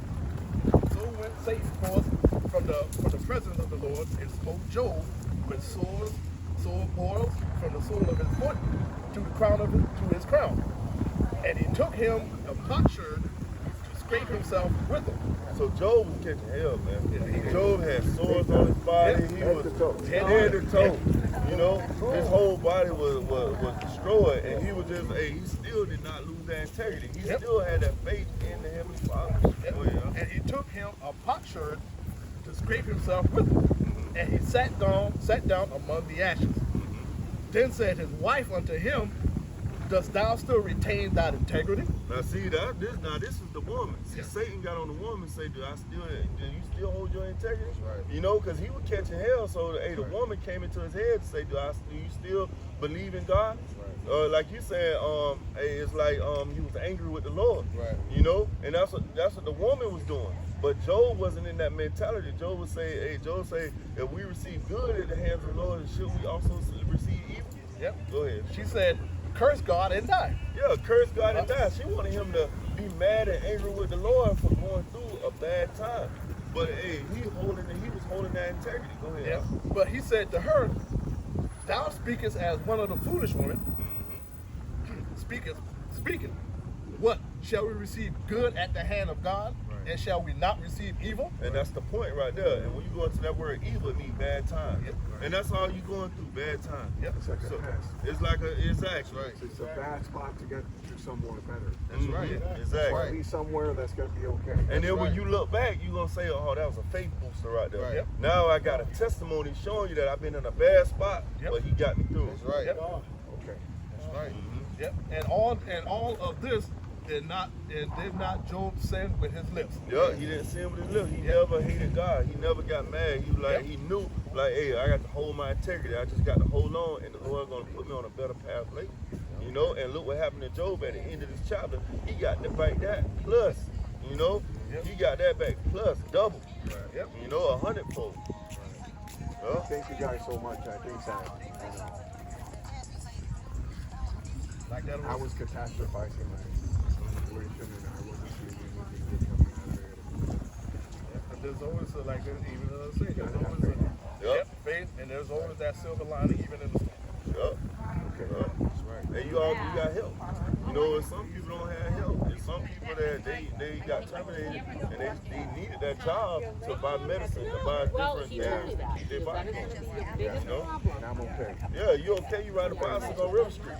So went Satan forth from the presence of the Lord, and smote Job with sore boils from the sole of his foot to the crown of his crown. And he took him a potsherd to scrape himself with it. So Job was catching hell, man. Yeah, Job had sores on his body. He was head to toe. You know, his whole body was destroyed, and he was just, he still did not lose that integrity. He still had that faith in the Heavenly Father. Oh, yeah. And he took him a potsherd to scrape himself with it. And he sat down among the ashes. Then said his wife unto him, dost thou still retain thy integrity? Now see this is the woman. See, Satan got on the woman and say, do you still hold your integrity? Right. You know, because he was catching hell. So the woman came into his head to say, do you still believe in God? Right. Like you said, it's like he was angry with the Lord. Right. You know, and that's what the woman was doing. But Job wasn't in that mentality. Job would say, if we receive good at the hands of the Lord, should we also receive evil? Yep. Go ahead. She said, curse God and die. Yeah, curse God and die. She wanted him to be mad and angry with the Lord for going through a bad time. But hey, he was holding that integrity. Go ahead. Yeah. But he said to her, thou speakest as one of the foolish women. Speaketh. What? Shall we receive good at the hand of God? Right. And shall we not receive evil? And that's the point right there. And when you go into that word evil, it means bad time. Yep. And that's all you're going through, bad time. Yep. It's like a test. It's like exactly. Right. It's a bad spot to get to somewhere better. That's right. Exactly. Right. Be somewhere that's going to be okay. And then when you look back, you're going to say, oh, that was a faith booster right there. Right. Yep. Now I got a testimony showing you that I've been in a bad spot, but he got me through. That's right. Yep. Okay. That's right. Yep. And all of this did not Job sin with his lips. Yeah, he didn't sin with his lips. He never hated God. He never got mad. He was like, he knew, like, hey, I got to hold my integrity. I just got to hold on, and the Lord's gonna put me on a better path later. You know, and look what happened to Job at the end of this chapter. He got to fight that plus, you know, he got that back plus double. You know, 100-fold. Thank you guys so much. I think that Like that I was catastrophizing my situation, and I wasn't seeing anything good coming out of it. But there's always like even as I say, there's always faith, and there's always that silver lining even in the storm. That's right. And you got help. You know, some people don't have help. There's some people that they got terminated and they needed that job to buy medicine, to buy different things to keep their body going. You know? And I'm okay. Yeah, you okay? You ride a bicycle on River Street.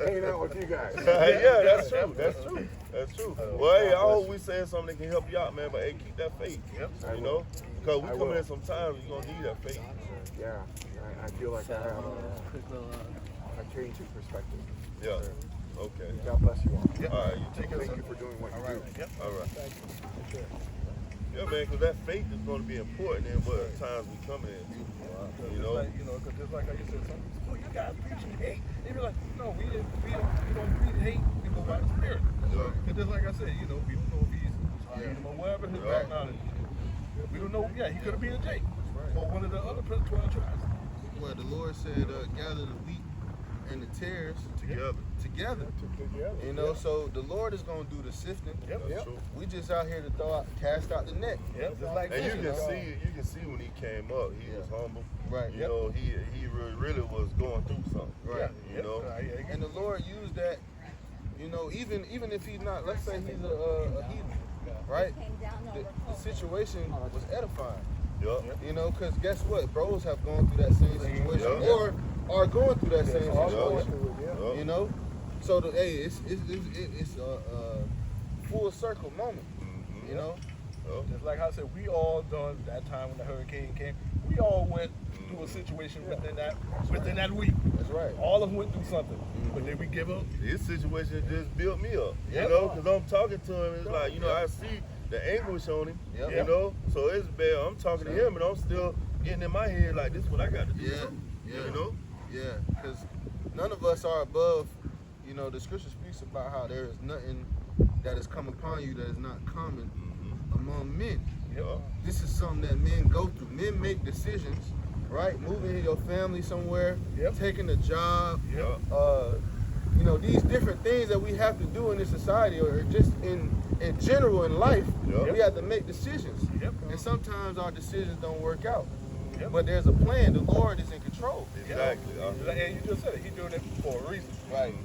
Hanging out with you guys. Yeah, that's true. That's true. That's true. Well, hey, I hope we saying something that can help you out, man. But hey, keep that faith. You know, because we coming in sometimes you're gonna need that faith. Yeah, I feel like I have a change in perspective. Yeah. Okay. God bless you all. All right. You take care. Thank you for doing what you do. All right. Yeah, man, because that faith is going to be important in what times we come in. You know, because just like how you said, some people, you guys preaching hate. They be like, no, we don't preach hate. We go by the Spirit. Because just like I said, we don't know if he's whatever his background is. We don't know. Yeah, he could have been a Jake or one of the other 12 tribes. Well, the Lord said, gather the wheat and the tares together. You know, so the Lord is going to do the sifting. We just out here to cast out the net. Just like and you can see when he came up, he was humble. Right. You know, he really was going through something. Right. You know. And the Lord used that. You know, even if he's not, let's say he's a heathen, right? The situation was edifying. You know, because guess what? Bros have gone through that same situation or are going through that same situation. You know? So, it's a full circle moment, you know? Just like I said, we all done that time when the hurricane came. We all went through a situation within that week. That's right. All of them went through something. But did we give up? His situation just built me up. You know, because I'm talking to him, it's like, I see the anguish on him, you know? So it's bad. I'm talking to him, and I'm still getting in my head like, this is what I got to do. You know? Yeah, because none of us are above, the scripture speaks about how there is nothing that has come upon you that is not common among men. This is something that men go through. Men make decisions, right? Moving your family somewhere, taking a job, these different things that we have to do in this society or just in general in life, we have to make decisions. And sometimes our decisions don't work out. But there's a plan. The Lord is in control. Exactly. And you just said it. He's doing it for a reason. Right.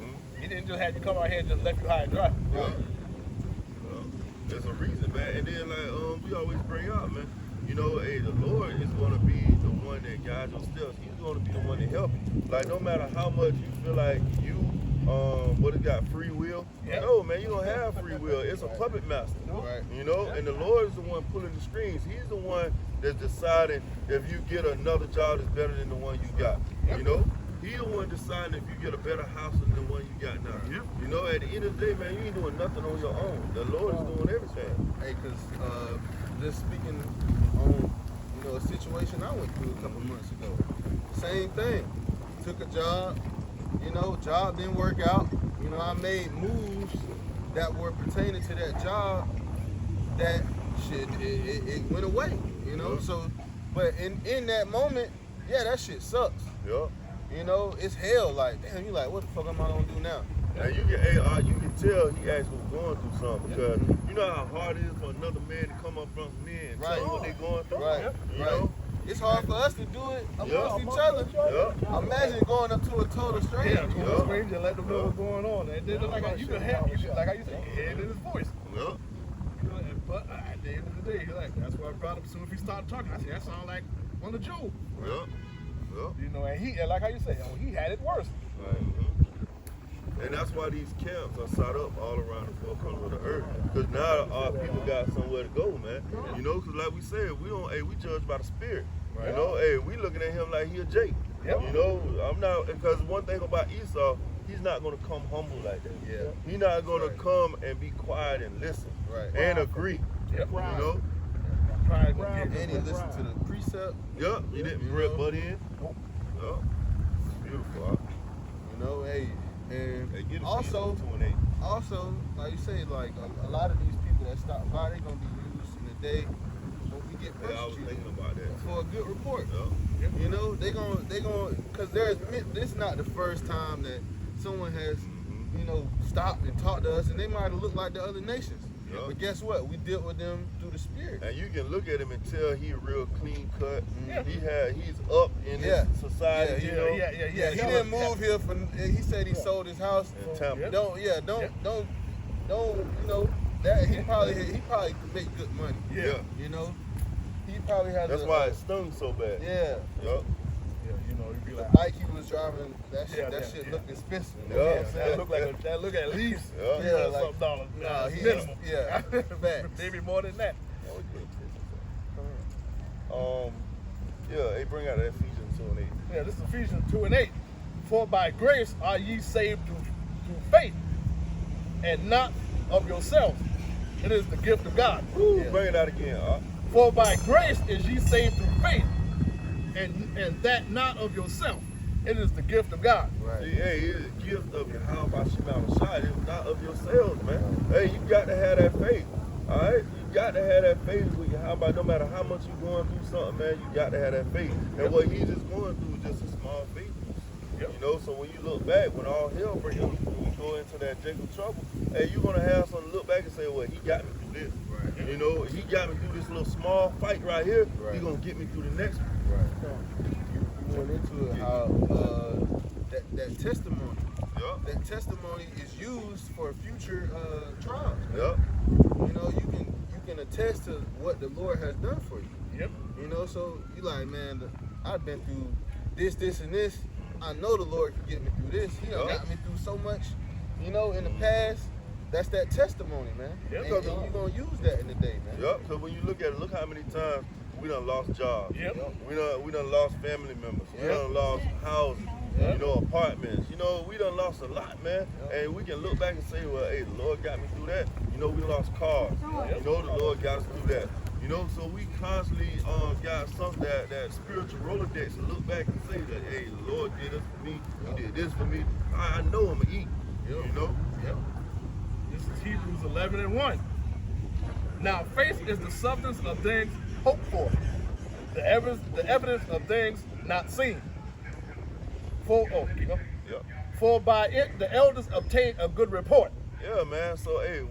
He didn't just have you come out here and just left you high and dry. There's a reason, man. And then, we always bring up, man, the Lord is going to be the one that guides your steps. He's going to be the one to help you. Like, no matter how much you feel like you, got free will? No, man, you don't have free will. It's a puppet master. Right. And the Lord is the one pulling the strings. He's the one that's deciding if you get another job that's better than the one you got. He's the one deciding if you get a better house than the one you got now. At the end of the day, man, you ain't doing nothing on your own. The Lord is doing everything. Hey, because just speaking on, a situation I went through a couple months ago. Same thing. Took a job, job didn't work out. I made moves that were pertaining to that job that shit, it went away, So, but in that moment, that shit sucks. It's hell. Like, damn, you like, what the fuck am I gonna do now? And you can tell he actually was going through something because you know how hard it is for another man to come up from me and tell you what they're going through. You know? It's hard for us to do it amongst each other. Imagine going up to a total stranger. To a stranger and let them know what's going on. And then like you can have, like how you say, hear it in his voice. But at the end of the day, he's like, that's why I brought him. Soon if he started talking, I said, that sounds like one of Job. And like how you say, he had it worse. And that's why these camps are set up all around the four corners of the earth. Because now our people got somewhere to go, man. Because like we said, we judge by the spirit. We looking at him like he a Jake. I'm not, because one thing about Esau, he's not gonna come humble like that. Yeah. He's not gonna Right. come and be quiet and listen Right. and agree. Yep. You know? Pride Pride. gonna get And he listened to the precept. Yup. He didn't butt in. Yup. Beautiful. Huh? You know, hey, and Hey, get a also, Ephesians 2 and 8. also, like you say, like a lot of these people that stop by, they're gonna be used in the day when we get Yeah, I was persecuted thinking about that. for a good report. Yup. You know, they gonna, cause this not the first time that someone has, you know, stopped and talked to us, and they might have looked like the other nations. Yeah. But guess what? We dealt with them through the Spirit. And you can look at him and tell he real clean cut. Yeah. He's up in this society. Yeah, you know? Yeah, he didn't move here for. He said he sold his house. In Tampa. Yeah. Don't, you know, that he probably could make good money. Yeah. You know, he probably has. That's why it stung so bad. Yeah. Yup. Yeah, you know, you'd be like, Like Ike was driving that shit. Yeah, that yeah, shit yeah. looked expensive. Yeah. You know what I'm saying? that look at least Yeah. Yeah, like- something dollars. Nah, he minimum. yeah. Facts. Maybe more than that. Yeah, they bring out that Ephesians 2 and 8. Yeah, this is Ephesians 2 and 8. For by grace are ye saved through faith, and not of yourselves. It is the gift of God. Woo, Yeah. bring it out again. For by grace is ye saved through faith, and that not of yourself. It is the gift of God. Right. See, hey, it's a gift of how about Shema. It's not of yourselves, man. Hey, you got to have that faith. All right, you got to have that faith with you. How about no matter how much you're going through something, man, you got to have that faith. And what he's just going through is just a small faith. Yep. You know, so when you look back, when all hell breaks loose, when you go into that Jacob trouble, hey, you're gonna have something to look back and say, well, he got me through this. Right. You know, he got me through this little small fight right here. Right. He's gonna get me through the next one. Right. You went into it how that testimony. Yup. That testimony is used for future trials. Yup. You know, you can attest to what the Lord has done for you. Yep. You know, so you like, man, I've been through this, and this. I know the Lord can get me through this. He done Yup. got me through so much, you know, in the past. That's that testimony, man. Yep. And you're gonna use that in the day, man. Yup. So when you look at it, look how many times we done lost jobs. Yep. We done lost family members. We Yep. done lost houses. Yep. You know, apartments. You know, we done lost a lot, man. And we can look back and say, well, hey, the Lord got me through that. You know, we lost cars. You know, the Lord got us through that. You know, so we constantly got something that spiritual Rolodex to look back and say that, hey, the Lord did this for me. He did this for me. I know I'm going to eat. You know? Yep. This is Hebrews 11 and 1. Now faith is the substance of things hoped for, the evidence of things not seen. Keep going. Yep. For by it the elders obtained a good report. Yeah, man. So, hey,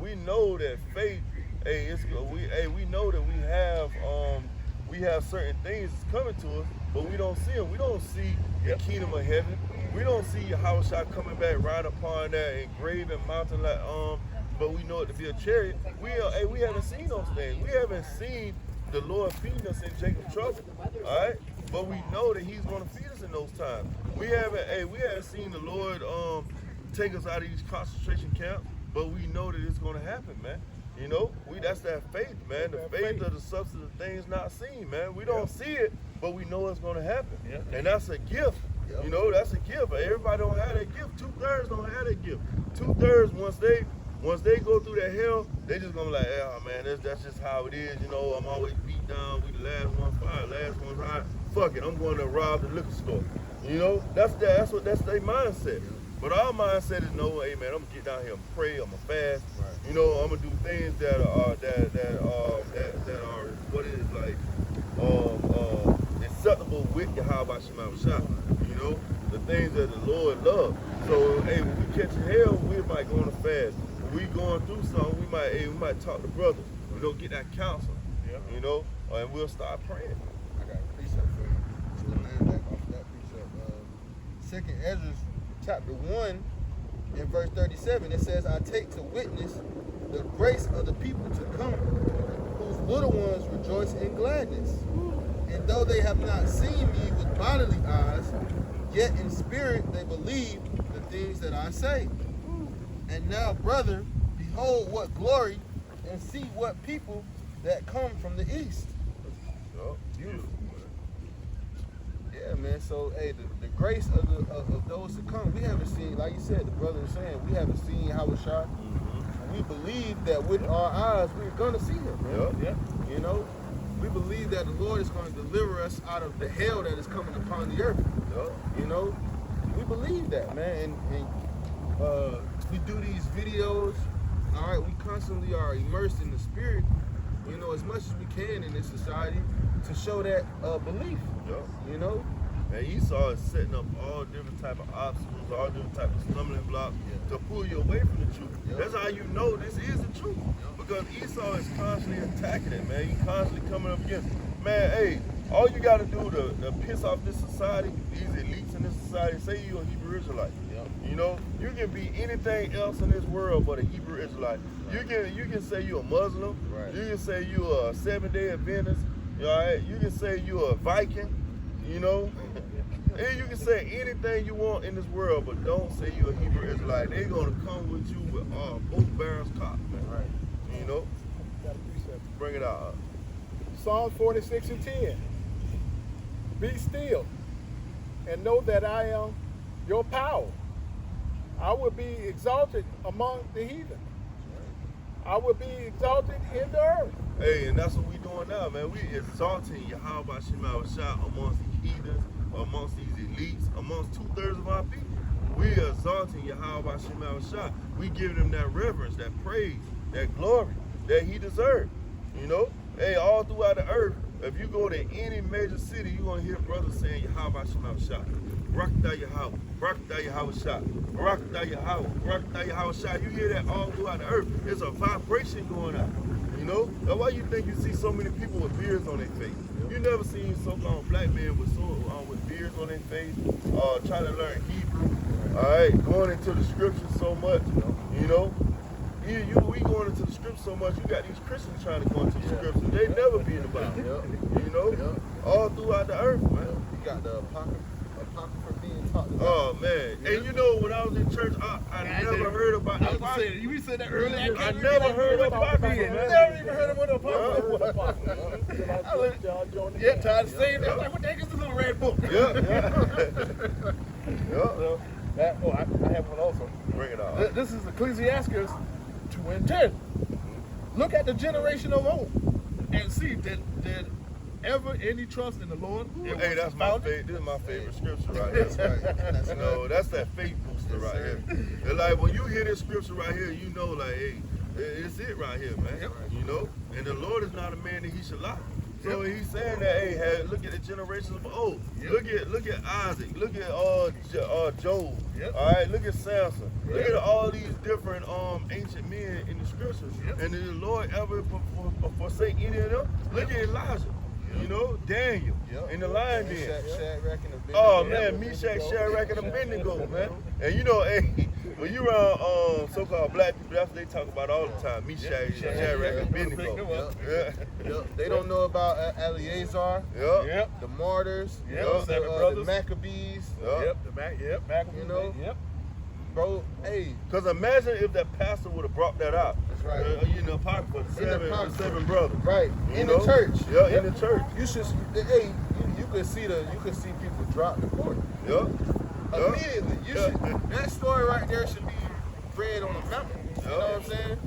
we know that faith, hey, we know that we have certain things coming to us, but we don't see them. We don't see the kingdom of heaven. We don't see Yahushua coming back right upon that engraved mountain like but we know it to be a chariot. We haven't seen those things. We haven't seen the Lord feeding us in Jacob's trouble. All right, but we know that He's going to feed us in those times. We haven't seen the Lord take us out of these concentration camps, but we know that it's going to happen, man. You know, that's that faith, man. The faith of the substance of things not seen, man. We don't see it, but we know it's going to happen. Yeah. And that's a gift. You know, that's a gift. Everybody don't have that gift. 2/3 don't have that gift. 2/3, once they go through that hell, they just gonna be like, yeah, man, that's just how it is. You know, I'm always beat down. We the last one fired, last one high. Fuck it, I'm going to rob the liquor store. You know, that's their mindset. But our mindset is, no, hey man, I'm gonna get down here and pray. I'm gonna fast. Right. You know, I'm gonna do things that are what is like acceptable with Yahweh Shema. You know, the things that the Lord loves. So, hey, when we catch hell, we might go on a fast. When we going through something, we might talk to brothers. You know, get that counsel. You know, and we'll start praying. I got a precept for you. Just to land back off that precept. 2nd Ezra chapter 1 and verse 37, it says, I take to witness the grace of the people to come, whose little ones rejoice in gladness. And though they have not seen me with bodily eyes, yet in spirit they believe the things that I say. And now, brother, behold what glory, and see what people that come from the east. Oh, beautiful. Yeah, man. So So, hey, the grace of those to come, we haven't seen, like you said, the brother was saying, we haven't seen Hawashah. We believe that with our eyes, we're going to see him. Yep. You know, we believe that the Lord is going to deliver us out of the hell that is coming upon the earth. You know, we believe that, man. And we do these videos. All right, we constantly are immersed in the spirit, you know, as much as we can in this society to show that belief. You know. And Esau is setting up all different type of obstacles, all different type of stumbling blocks to pull you away from the truth. That's how you know this is the truth. Because Esau is constantly attacking it, man. He's constantly coming up against it. Man, hey, all you got to do to piss off this society, these elites in this society, say you're a Hebrew Israelite. You know, you can be anything else in this world but a Hebrew Israelite. You can say you're a Muslim. You can say you're a Seventh-day Adventist. You know, right? You can say you're a Viking. You know, and you can say anything you want in this world, but don't say you're a Hebrew Israelite. They're gonna come with you with both barrels cocked, man. You know, bring it out. Psalm 46 and 10. Be still and know that I am your power. I will be exalted among the heathen. I will be exalted in the earth. Hey, and that's what we doing now, man. We exalting Yahweh Shah amongst the heathens, amongst these elites, amongst 2/3 of our people. We exalting Yahweh Shah. We giving him that reverence, that praise, that glory that he deserves. You know, hey, all throughout the earth, if you go to any major city, you're gonna hear brothers saying Yahweh Shah. Barakatah Yahweh, Barakatah Yahweh Shah, Barakatah Yahweh, Barakatah Yahweh Shah. You hear that all throughout the earth. There's a vibration going on. You know? That's why you think you see so many people with beards on their face. You never seen so-called black men with beards on their face, trying to learn Hebrew, all right, going into the scriptures so much, you know? We going into the scriptures so much, you got these Christians trying to go into the scriptures. They never be in the Bible, you know? All throughout the earth, man. You got the apocrypha being taught about. Oh, man. And you know, when I was in church, I never heard about the apocrypha. You said that earlier. I never heard of apocrypha, man. Never even heard of what apocrypha was. Yeah, tired of saying that. I was like, what the heck is this little red book? I have one also. Bring it on. This is Ecclesiastes 2 and 10. Look at the generation of old and see did ever any trust in the Lord? Hey, that's my favorite. This is my favorite scripture right here. That's right. You know, that's that faith booster right here. And like when you hear this scripture right here, you know, like, hey, it's it right here, man. You know, and the Lord is not a man that he should lie. So he's saying that, hey, look at the generations of old. Look at Isaac. Look at Job. All right, look at Samson. Look at all these different ancient men in the scriptures. And did the Lord ever forsake any of them? Look at Elijah. You know, Daniel in the lion den. Oh man, Meshach, Shadrach, and Abednego, man. And you know, hey, when you around so-called black people, that's what they talk about all the time. Meshach, Shadrach, and Abednego. They don't know about Eleazar. The martyrs. The Maccabees. Maccabees. You know. Bro, hey. Because imagine if that pastor would have brought that out. That's right. In the apocrypha, the seven brothers. Right. In the church. In the church. You should. Hey, you could see people drop the court. Immediately. You should. That story right there should be read on a mountain. You know what I'm saying?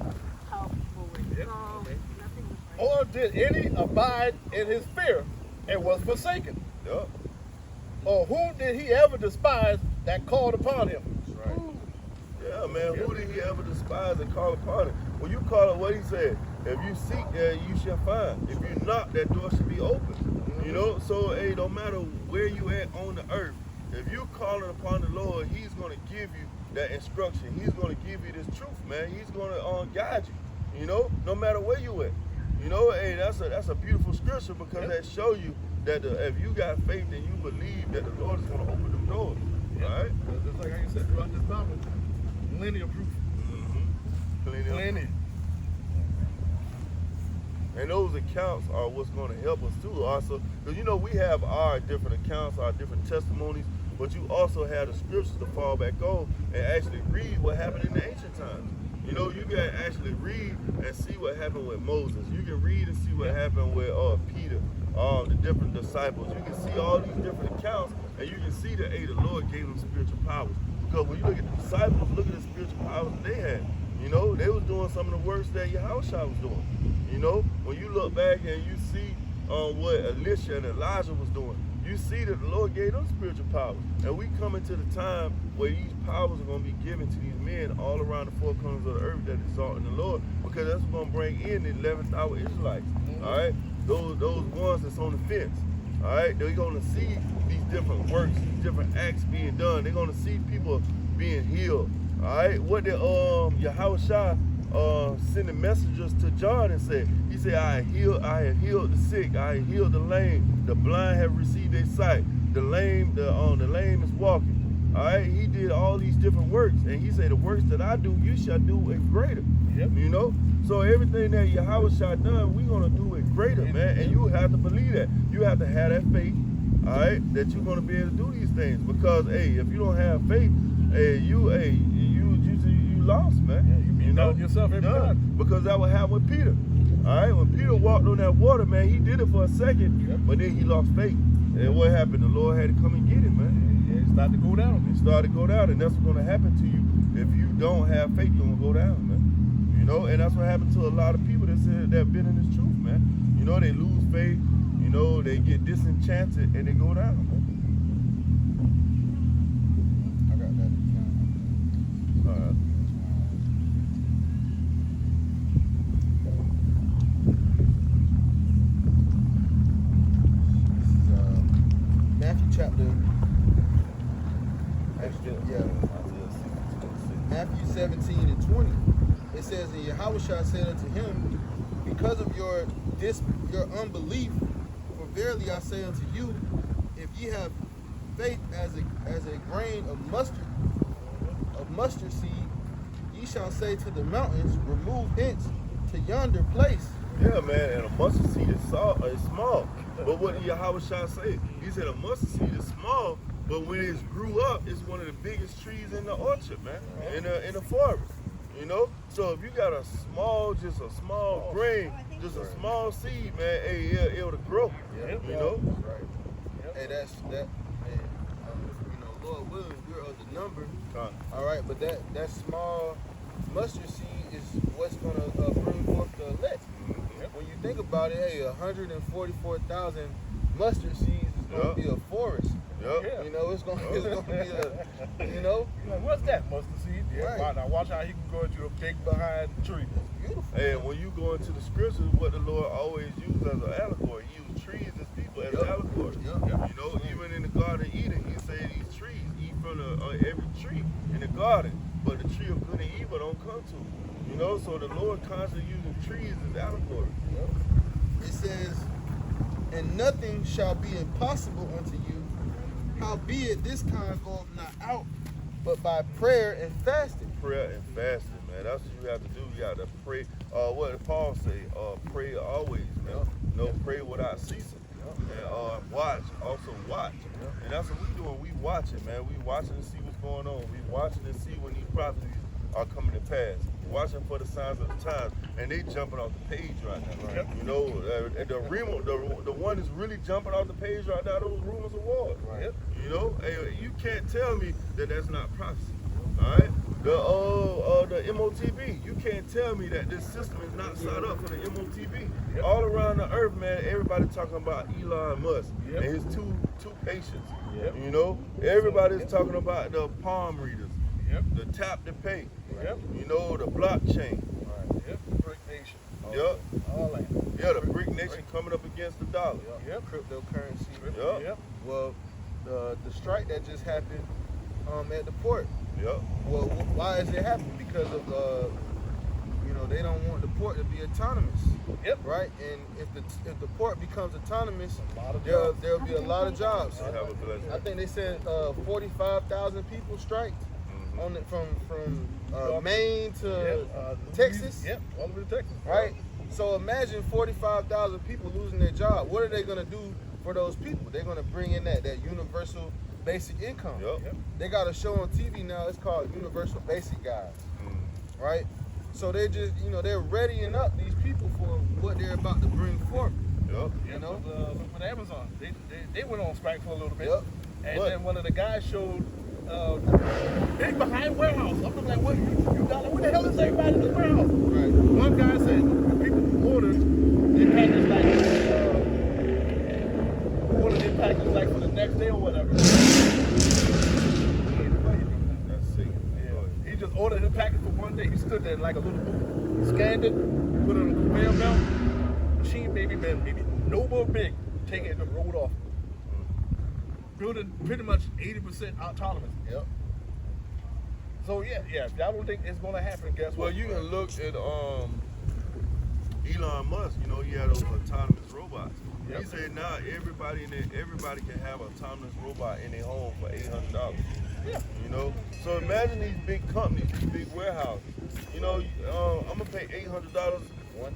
Or did any abide in his fear and was forsaken? Or who did he ever despise that called upon him? Yeah, man, who did he ever despise and call upon him? When you call it what he said, if you seek that, you shall find. If you knock, that door should be open. You know, so hey, no matter where you at on the earth, if you calling upon the Lord, he's going to give you that instruction. He's going to give you this truth, man. He's going to guide you, you know, no matter where you at. You know, hey, that's a beautiful scripture because that show you that if you got faith and you believe that the Lord is going to open them doors. All right? Just like I said throughout this Bible. Millennial proof. Plenty. And those accounts are what's going to help us too also. Because you know, we have our different accounts, our different testimonies, but you also have the scriptures to fall back on and actually read what happened in the ancient times. You know, you can actually read and see what happened with Moses. You can read and see what happened with Peter, the different disciples. You can see all these different accounts And you can see that, hey, the Lord gave them spiritual powers. Because when you look at the disciples, look at the spiritual powers that they had. You know, they was doing some of the works that Yahushua was doing. You know, when you look back and you see what Elisha and Elijah was doing, you see that the Lord gave them spiritual powers. And we coming to the time where these powers are going to be given to these men all around the four corners of the earth that exalt in the Lord, because that's what's going to bring in the 11th hour Israelites. All right, those ones that's on the fence. All right, they're going to see these different works, these different acts being done. They're going to see people being healed. All right, what did Yahushua sending messengers to John and said? He said, I have healed the sick, I have healed the lame, the blind have received their sight, the lame is walking. All right, he did all these different works, and he said, the works that I do, you shall do it greater. Yep. You know, so everything that Yahushua done, we're gonna do it greater, man. And you have to believe that. You have to have that faith, all right, that you're gonna be able to do these things. Because, hey, if you don't have faith, you lost, man. You know yourself every time. Because that would happen with Peter. All right, when Peter walked on that water, man, he did it for a second, but then he lost faith. And what happened? The Lord had to come and get him, man. Yeah, it started to go down. It started to go down, and that's what's going to happen to you if you don't have faith. You're going to go down, man. You know, and that's what happened to a lot of people that said that have been in this truth, man. You know, they lose faith. You know, they get disenchanted and they go down, man. I got that account. All right. Matthew chapter. Matthew 17 and 20. It says, and Yahushua said unto him, because of your unbelief, for verily I say unto you, if ye have faith as a grain of mustard seed, ye shall say to the mountains, remove hence to yonder place. Yeah, man, and a mustard seed is small. But what did Yahushua say? He said a mustard seed is small, but when it grew up, it's one of the biggest trees in the orchard, man, in the forest. You know? So if you got just a small grain, just a small seed, man, hey, it'll grow. Yep. You know? Right. Yep. Hey, that's that, man. You know, Lord willing, we're of the number. All right, but that small mustard seed is what's gonna bring forth the elect. When you think about it, hey, 144,000 mustard seeds is gonna be a forest. Yep. You know, it's gonna be a, you know. You're like, what's that mustard seed? Yeah. Right. Now watch how he can grow into a big behind tree. Beautiful. And when you go into the scriptures, what the Lord always uses as an allegory, he used trees as people as an allegory. Yep. You know, even in the Garden of Eden, he said these trees eat from every tree in the garden, but the tree of good and evil don't come to. You know, so the Lord constantly using trees as allegory. It says, and nothing shall be impossible unto you, howbeit this kind goeth not out, but by prayer and fasting. Prayer and fasting, man. That's what you have to do. You got to pray. What did Paul say? Pray always, man. No, pray without ceasing. And watch, also watch. And that's what we doing. We watching, man. We watching to see what's going on. We watching to see when these prophecies are coming to pass. Watching for the signs of the times, and they jumping off the page right now. Right? You know, the one that's really jumping off the page right now. Those rumors of wars. Right. You know, hey, you can't tell me that that's not prophecy. All right, the MOTB. You can't tell me that this system is not set up for the MOTB. All around the earth, man. Everybody talking about Elon Musk and his two patients. You know, everybody's talking about the palm readers, the tap to pay. You know, the blockchain. Brick nation. All that. Yeah, the brick nation coming up against the dollar. Cryptocurrency. Well, the strike that just happened at the port. Well, why is it happening? Because of you know, they don't want the port to be autonomous. Right. And if the port becomes autonomous, there'll be a lot of jobs. I think they said 45,000 people striked on it from Maine to Texas. All over Texas. Right. So imagine 45,000 people losing their job. What are they gonna do for those people? They're gonna bring in that universal basic income. They got a show on TV now. It's called Universal Basic Guys. Right. So they just, you know, they're readying up these people for what they're about to bring forth. You know. Look at Amazon. They went on strike for a little bit. And then one of the guys showed big behind warehouse. I'm looking like, what you got? What the hell is everybody in the warehouse? Right. One guy said the people who ordered their package ordered their package like for the next day or whatever. That's sick. Yeah. He just ordered his package for one day. He stood there in like a little booth, scanned it, put it on a conveyor belt. Machine maybe no more big. Take it and rolled off. Building pretty much 80% autonomous. Yep. So yeah, if y'all don't think it's gonna happen, guess Well, what? you can look at Elon Musk. You know, he had those autonomous robots. Yep. He said now everybody can have an autonomous robot in their home for $800. Yeah. You know, so imagine these big companies, these big warehouses. You know, I'm gonna pay $800 one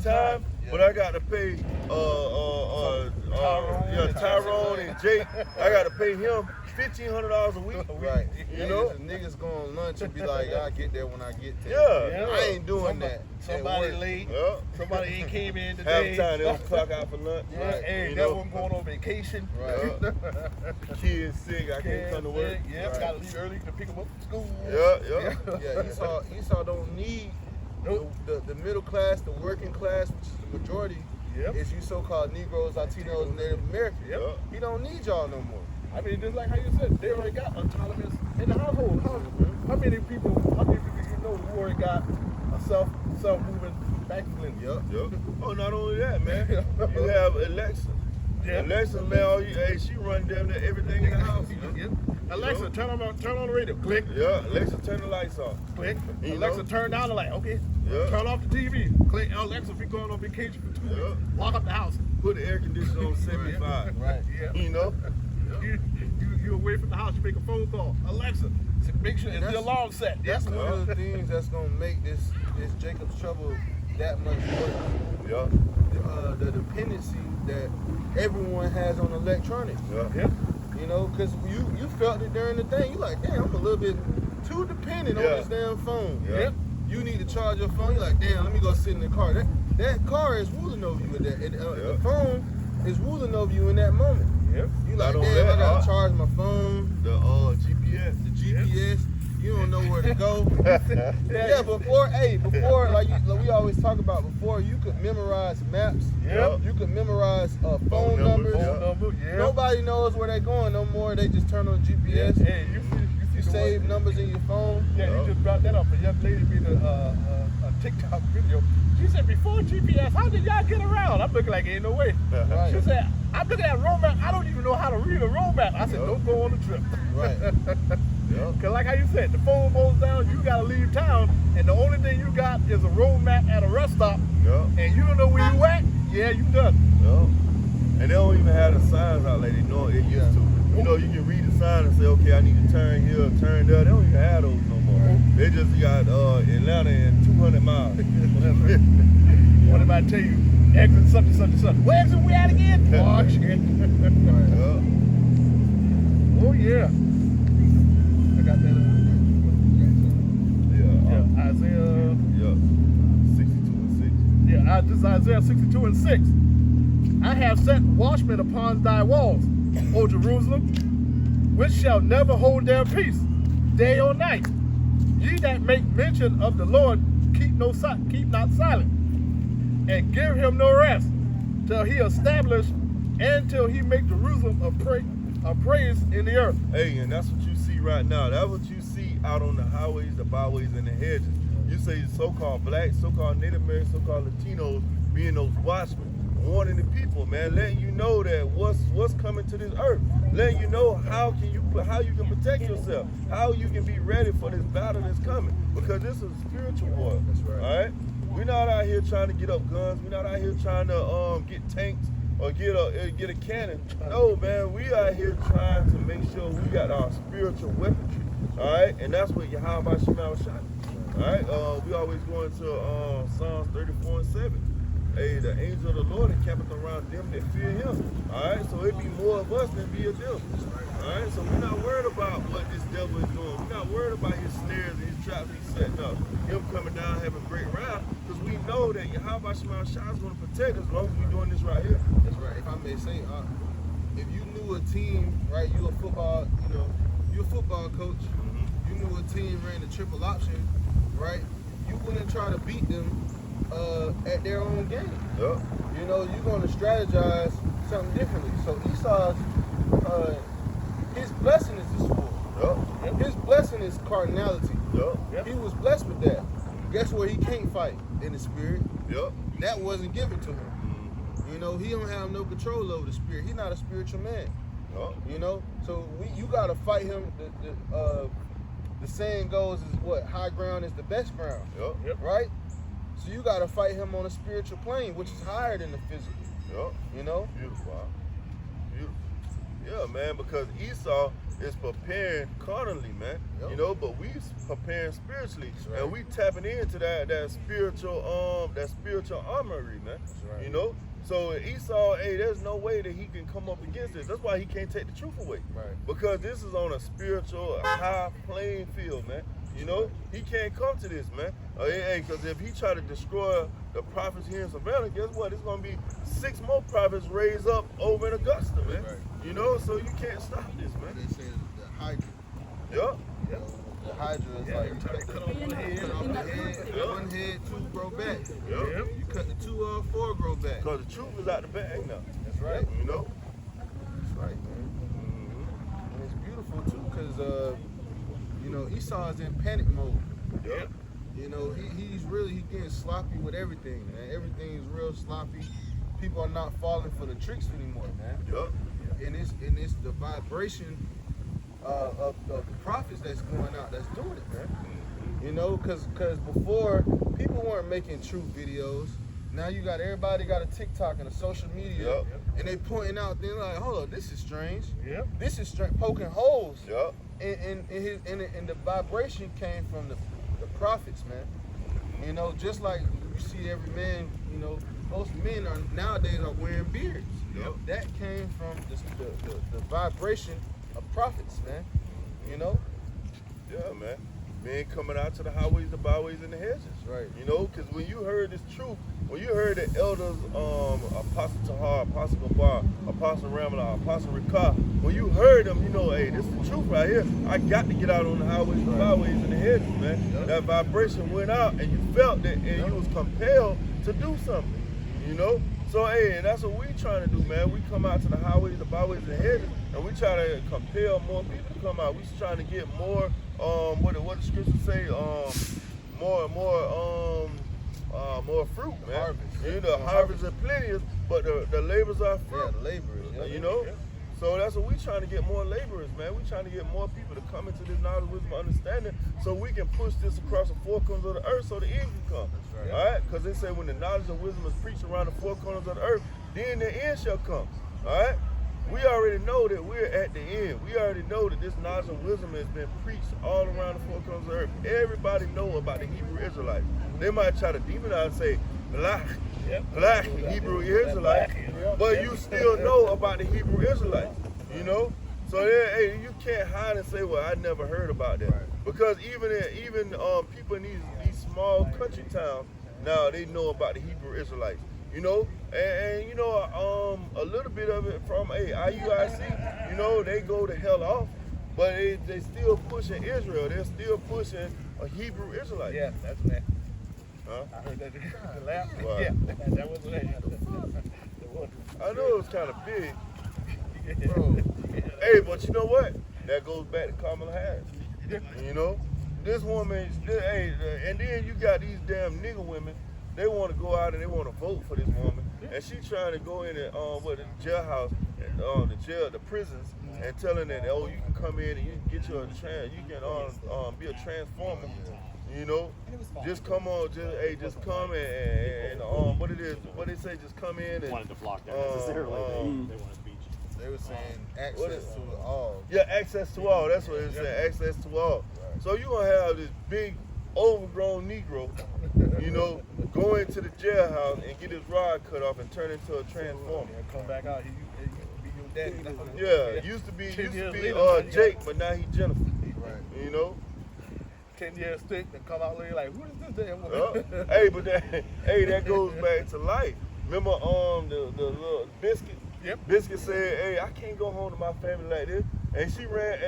time, Yeah. but I got to pay Tyrone and Jake. I got to pay him $1,500 a week. Right. You know? Niggas go on lunch and be like, I'll get there when I get there. Yeah. I ain't doing that. Somebody At work. late. Yeah. Somebody ain't came in Half today. the time they don't clock out for lunch. Yeah, Right. hey, You that know? one going on vacation. Right. Kids sick, I can't come to work. Yeah, Right. gotta leave early to pick them up from school. Yeah. Yeah, Esau don't need the middle class, the working class, which is the majority, Yep. is you so-called Negroes, Latinos, and Native Americans. Yep. He don't need y'all no more. I mean, just like how you said, they already got autonomous in the household. How many people you know who already got a self-moving vacuum cleaner? Yep. Oh, not only that, man. You have Alexa. Yeah. Alexa, man, she run down there everything in the house. Yep. Alexa, know? turn on the radio. Click. Yeah, Alexa, turn the lights off. Click. You Alexa, know? turn down the light. Okay. Yeah. Turn off the TV. Click. Alexa, if you're going on vacation for 2 weeks, Yeah. lock up the house. Put the air conditioner on 75. Right. Yeah. You know? You away from the house, you make a phone call. Alexa, make sure it's the alarm set. That's Yes. one of the things that's gonna make this Jacob's trouble that much worse. Yeah. The dependency that everyone has on electronics. Yeah. You know, because you felt it during the thing. You like, damn, I'm a little bit too dependent on Yeah. this damn phone. Yeah. Yep. You need to charge your phone. You're like, damn, let me go sit in the car. That car is ruling over you. The phone is ruling over you in that moment. Yep. You like, Not only damn, I that, gotta charge my phone, The GPS. the GPS. You don't know where to go. Yeah, before, like we always talk about, before you could memorize maps. Yep. You could memorize phone numbers, numbers. yeah. Number, yeah. Nobody knows where they're going no more. They just turn on GPS. Hey, you You see the save one- numbers in your phone. Yeah, you just brought that up. A young lady made a TikTok video. She said, before GPS, how did y'all get around? I'm looking like, ain't no way. Right. She said, I'm looking at a road map. I don't even know how to read a road map. I said, don't go on the trip. Right. Yeah. Because like how you said, the phone goes down, you got to leave town, and the only thing you got is a road map at a rest stop, Yeah. and you don't know where you at, yeah, you done. Yeah. And they don't even have the signs out like they know it used to. You know, you can read the sign and say, okay, I need to turn here, turn there. They don't even have those no more. They just got Atlanta in 200 miles. What if I tell you, exit such and such and such? Where exit we at again? Oh, shit. Yeah. Oh, yeah. I got that. Yeah. Isaiah. Yeah. 62 and 6. Yeah, this is Isaiah 62 and 6. I have set watchmen upon thy walls, O Jerusalem, which shall never hold their peace, day or night. Ye that make mention of the Lord, keep not silent, and give him no rest, till he establish and till he make Jerusalem a praise in the earth. Hey, and that's what you see right now. That's what you see out on the highways, the byways, and the hedges. You say so-called blacks, so-called Native Americans, so-called Latinos being those watchmen, warning the people, man, letting you know that what's coming to this earth, letting you know how you can protect yourself, how you can be ready for this battle that's coming, because this is a spiritual war. That's right. All right, we're not out here trying to get up guns. We're not out here trying to get tanks or get a cannon. No, man, we out here trying to make sure we got our spiritual weaponry. All right, and that's what Yahweh Shema was shot. All right, we always go into Psalms 34 and 7. Hey, the angel of the Lord encampeth around them that fear him. All right, so it be more of us than be of them. All right, so we're not worried about what this devil is doing. We're not worried about his snares and his traps he's setting up. Him coming down having great wrath, because we know that Yahweh Shema Shah is going to protect us as long as we're doing this right here. That's right. If I may say, if you knew a team, right? You a football, you a football coach. You knew a team ran the triple option, right? You wouldn't try to beat them at their own game. Yep. You're going to strategize something differently. So Esau's, his blessing is the sword. Yep. His blessing is carnality. Yep. He was blessed with that. Guess what? He can't fight in the spirit. Yep. That wasn't given to him. He don't have no control over the spirit. He's not a spiritual man. Yep. So you gotta fight him. The saying goes is what? High ground is the best ground. Yep. Right? So you gotta fight him on a spiritual plane, which is higher than the physical. Yep. Beautiful. Beautiful. Yeah, man, because Esau is preparing carnally, man. Yep. But we preparing spiritually. Right. And we tapping into that spiritual armory, man. That's right. So Esau, there's no way that he can come up against this. That's why he can't take the truth away. Right. Because this is on a spiritual high playing field, man. He can't come to this, man. Because if he try to destroy the prophets here in Savannah, guess what? It's going to be 6 more prophets raised up over in Augusta, man. Right. So you can't stop this, man. They say the Hydra. Yep. The Hydra is like you cut off one head, one head, 2 grow back. Yep. You cut the 2 off, 4 grow back. Because the truth is out the bag now. That's right. That's right, man. And it's beautiful too, because Esau is in panic mode. Yep. He's getting sloppy with everything, man. Everything is real sloppy. People are not falling for the tricks anymore, man. Yep. And it's the vibration of the prophets that's going out that's doing it, man. Because before people weren't making truth videos. Now you got everybody got a TikTok and a social media, and they pointing out things like, hold on, this is strange. Yep. This is poking holes. Yep. And the vibration came from the prophets, man. Just like you see every man, most men nowadays are wearing beards. Yep. That came from the vibration of prophets, man. Yeah, man. Men coming out to the highways, the byways, and the hedges. Right. Because when you heard this truth, when you heard the elders, Apostle Tahar, Apostle Gabar, Apostle Ramala, Apostle Ricard, when you heard them, hey, this is the truth right here. I got to get out on the highways, the byways, and the hedges, man. Yep. That vibration went out, and you felt it, and you was compelled to do something, So, and that's what we trying to do, man. We come out to the highways, the byways, and the hedges, and we try to compel more people to come out. We trying to get more, what the scriptures say, more fruit, man. Harvest. The harvest is plenteous, but the labors are few. Yeah, the laborers. So that's what we trying to get more laborers, man. We trying to get more people to come into this knowledge, wisdom, understanding, so we can push this across the 4 corners of the earth, so the end can come. That's right. All right, because they say when the knowledge and wisdom is preached around the 4 corners of the earth, then the end shall come. All right. We already know that we're at the end. We already know that this knowledge and wisdom has been preached all around the 4 corners of the earth. Everybody know about the Hebrew Israelites. They might try to demonize and say, black Hebrew Israelites, but you still know about the Hebrew Israelites, So you can't hide and say, well, I never heard about that. Right. Because even people in these small country towns, now they know about the Hebrew Israelites. And a little bit of it from IUIC, they go the hell off, but they still pushing Israel. They're still pushing a Hebrew Israelite. Yeah, that's that. Huh? I heard that. The laugh. Wow. Yeah, that was it. I know it was kind of big. Bro. Hey, but you know what? That goes back to Kamala Harris. This woman, and then you got these damn nigger women. They want to go out and they want to vote for this woman, and she trying to go in and the jailhouse, and the prisons, and telling that you can come in and you can get you be a transformer. Just come on, just come and what they say, just come in and wanted to block that necessarily. They wanted speech. They were saying access to it all. Yeah, access to all. That's what it said, access to all. Right. So you're going to have this big, overgrown Negro, go into the jailhouse and get his rod cut off and turn into a transformer. Come back out. He be your daddy. Yeah, used to be Jake, but now he Jennifer. Right. 10 years straight and come out later like, who is this damn woman? Hey, but that goes back to life. Remember the little biscuit Yep. Biscuit said, hey, I can't go home to my family like this. And she ran,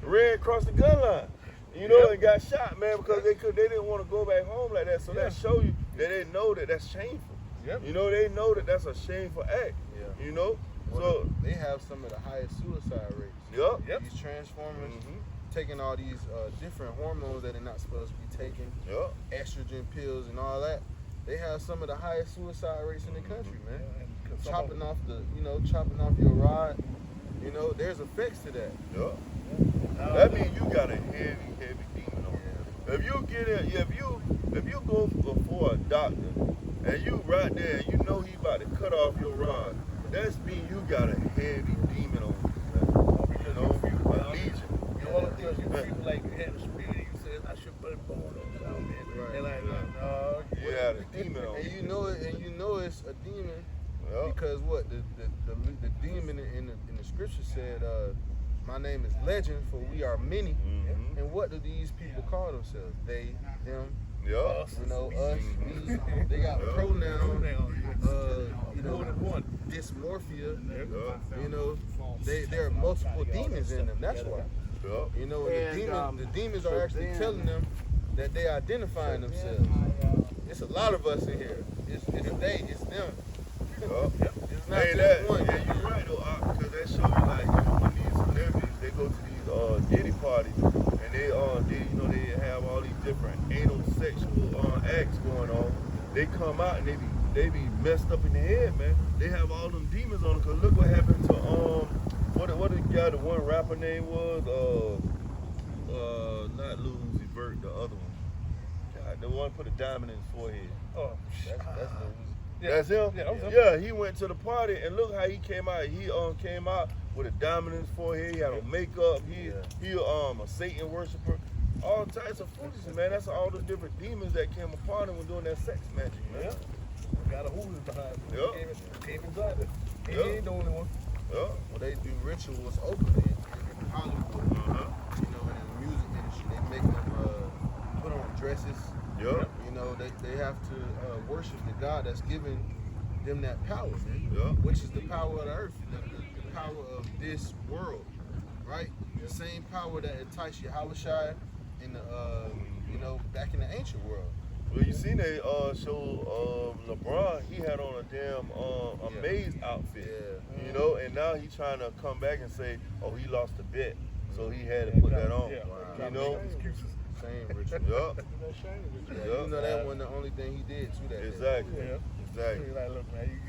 ran across the gun line. You know, and got shot, man, because they didn't want to go back home like that. So that show you that they know that that's shameful. Yep. You know, they know that that's a shameful act. Yeah. You know, Well, they have some of the highest suicide rates. Yep. These transformers taking all these different hormones that they're not supposed to be taking. Yep. Estrogen pills and all that. They have some of the highest suicide rates in the country, man. Chopping off your rod. You know, there's effects to that. Yep. That means you got a heavy demon on you. If you get in, if you go before a doctor and you right there and you know he about to cut off your rod, that's mean you got a heavy demon on you. You know, a legion. You know, all the things you feel like you had a spirit, you said I should put it on man. Right. And like, no, You had a demon on And you. you know it's a demon Yep. because what the demon in the scripture said, my name is Legend, for we are many. Mhm. And what do these people call themselves? They, them, Yep. you know, us, me. They got pronouns, you know, dysmorphia. Yep. You know, there are multiple demons in them. That's why. Yep. You know, and the demons are actually telling them that they identifying themselves. It's a lot of us in here. It's they, it's them. Yep. It's not Hey, just one. yeah, you're right though, because that shows you like, you know, when these celebrities they go to these Diddy parties and they have all these different anal sexual acts going on. They come out and they be messed up in the head, man. They have all them demons on them. Cause look what happened to what the guy, the one rapper name was not Lil Uzi Vert, the other one. God, the one put a diamond in his forehead. oh, That's That's him? Yeah, that was him. Yeah, he went to the party and look how he came out. He came out with a diamond in his forehead. He had on makeup. He a Satan worshiper. All types of foolishness, man. That's all the different demons that came upon him when doing that sex magic, man. got a Hoover behind me. Yep. Came inside it. He Yep. ain't the only one. Yeah. Well, they do rituals openly in Hollywood. You know, in the music industry, they make them put on dresses. Yeah. You know, they have to worship the God that's given them that power, man. Yeah. Which is the power of the earth, the power of this world, right? The same power that enticed Yahushua in the, you know, back in the ancient world. Well, you seen they show LeBron, he had on a damn Amaze outfit. Yeah. You know, and now he's trying to come back and say, oh, he lost the bet. So he had to put that on. Yeah. Wow. You know? Excuses. Same ritual. Yup. Yeah, you know that wasn't the only thing he did too. That day. Exactly. Yeah. Exactly. Like, look, man,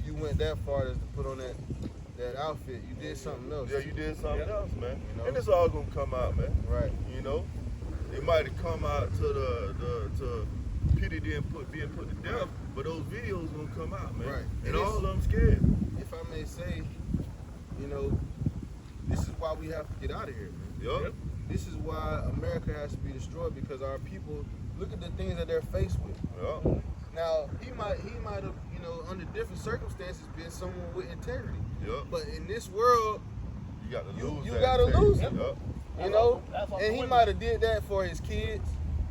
You went that far as to put on that outfit. You did something else. Yeah, you did something else, man. You know? And it's all gonna come out, man. Right. You know, it might have come out to Petey being put to death, but those videos gonna come out, man. Right. And It all is- of them scared. If I may say, you know, this is why we have to get out of here, man. Yup. This is why America has to be destroyed, because our people, look at the things that they're faced with. Yup. Now, he might have, you know, under different circumstances been someone with integrity. Yup. But in this world, You got to You- lose. you that gotta integrity. lose it. Yup. you know, That's all and he women. might have did that for his kids,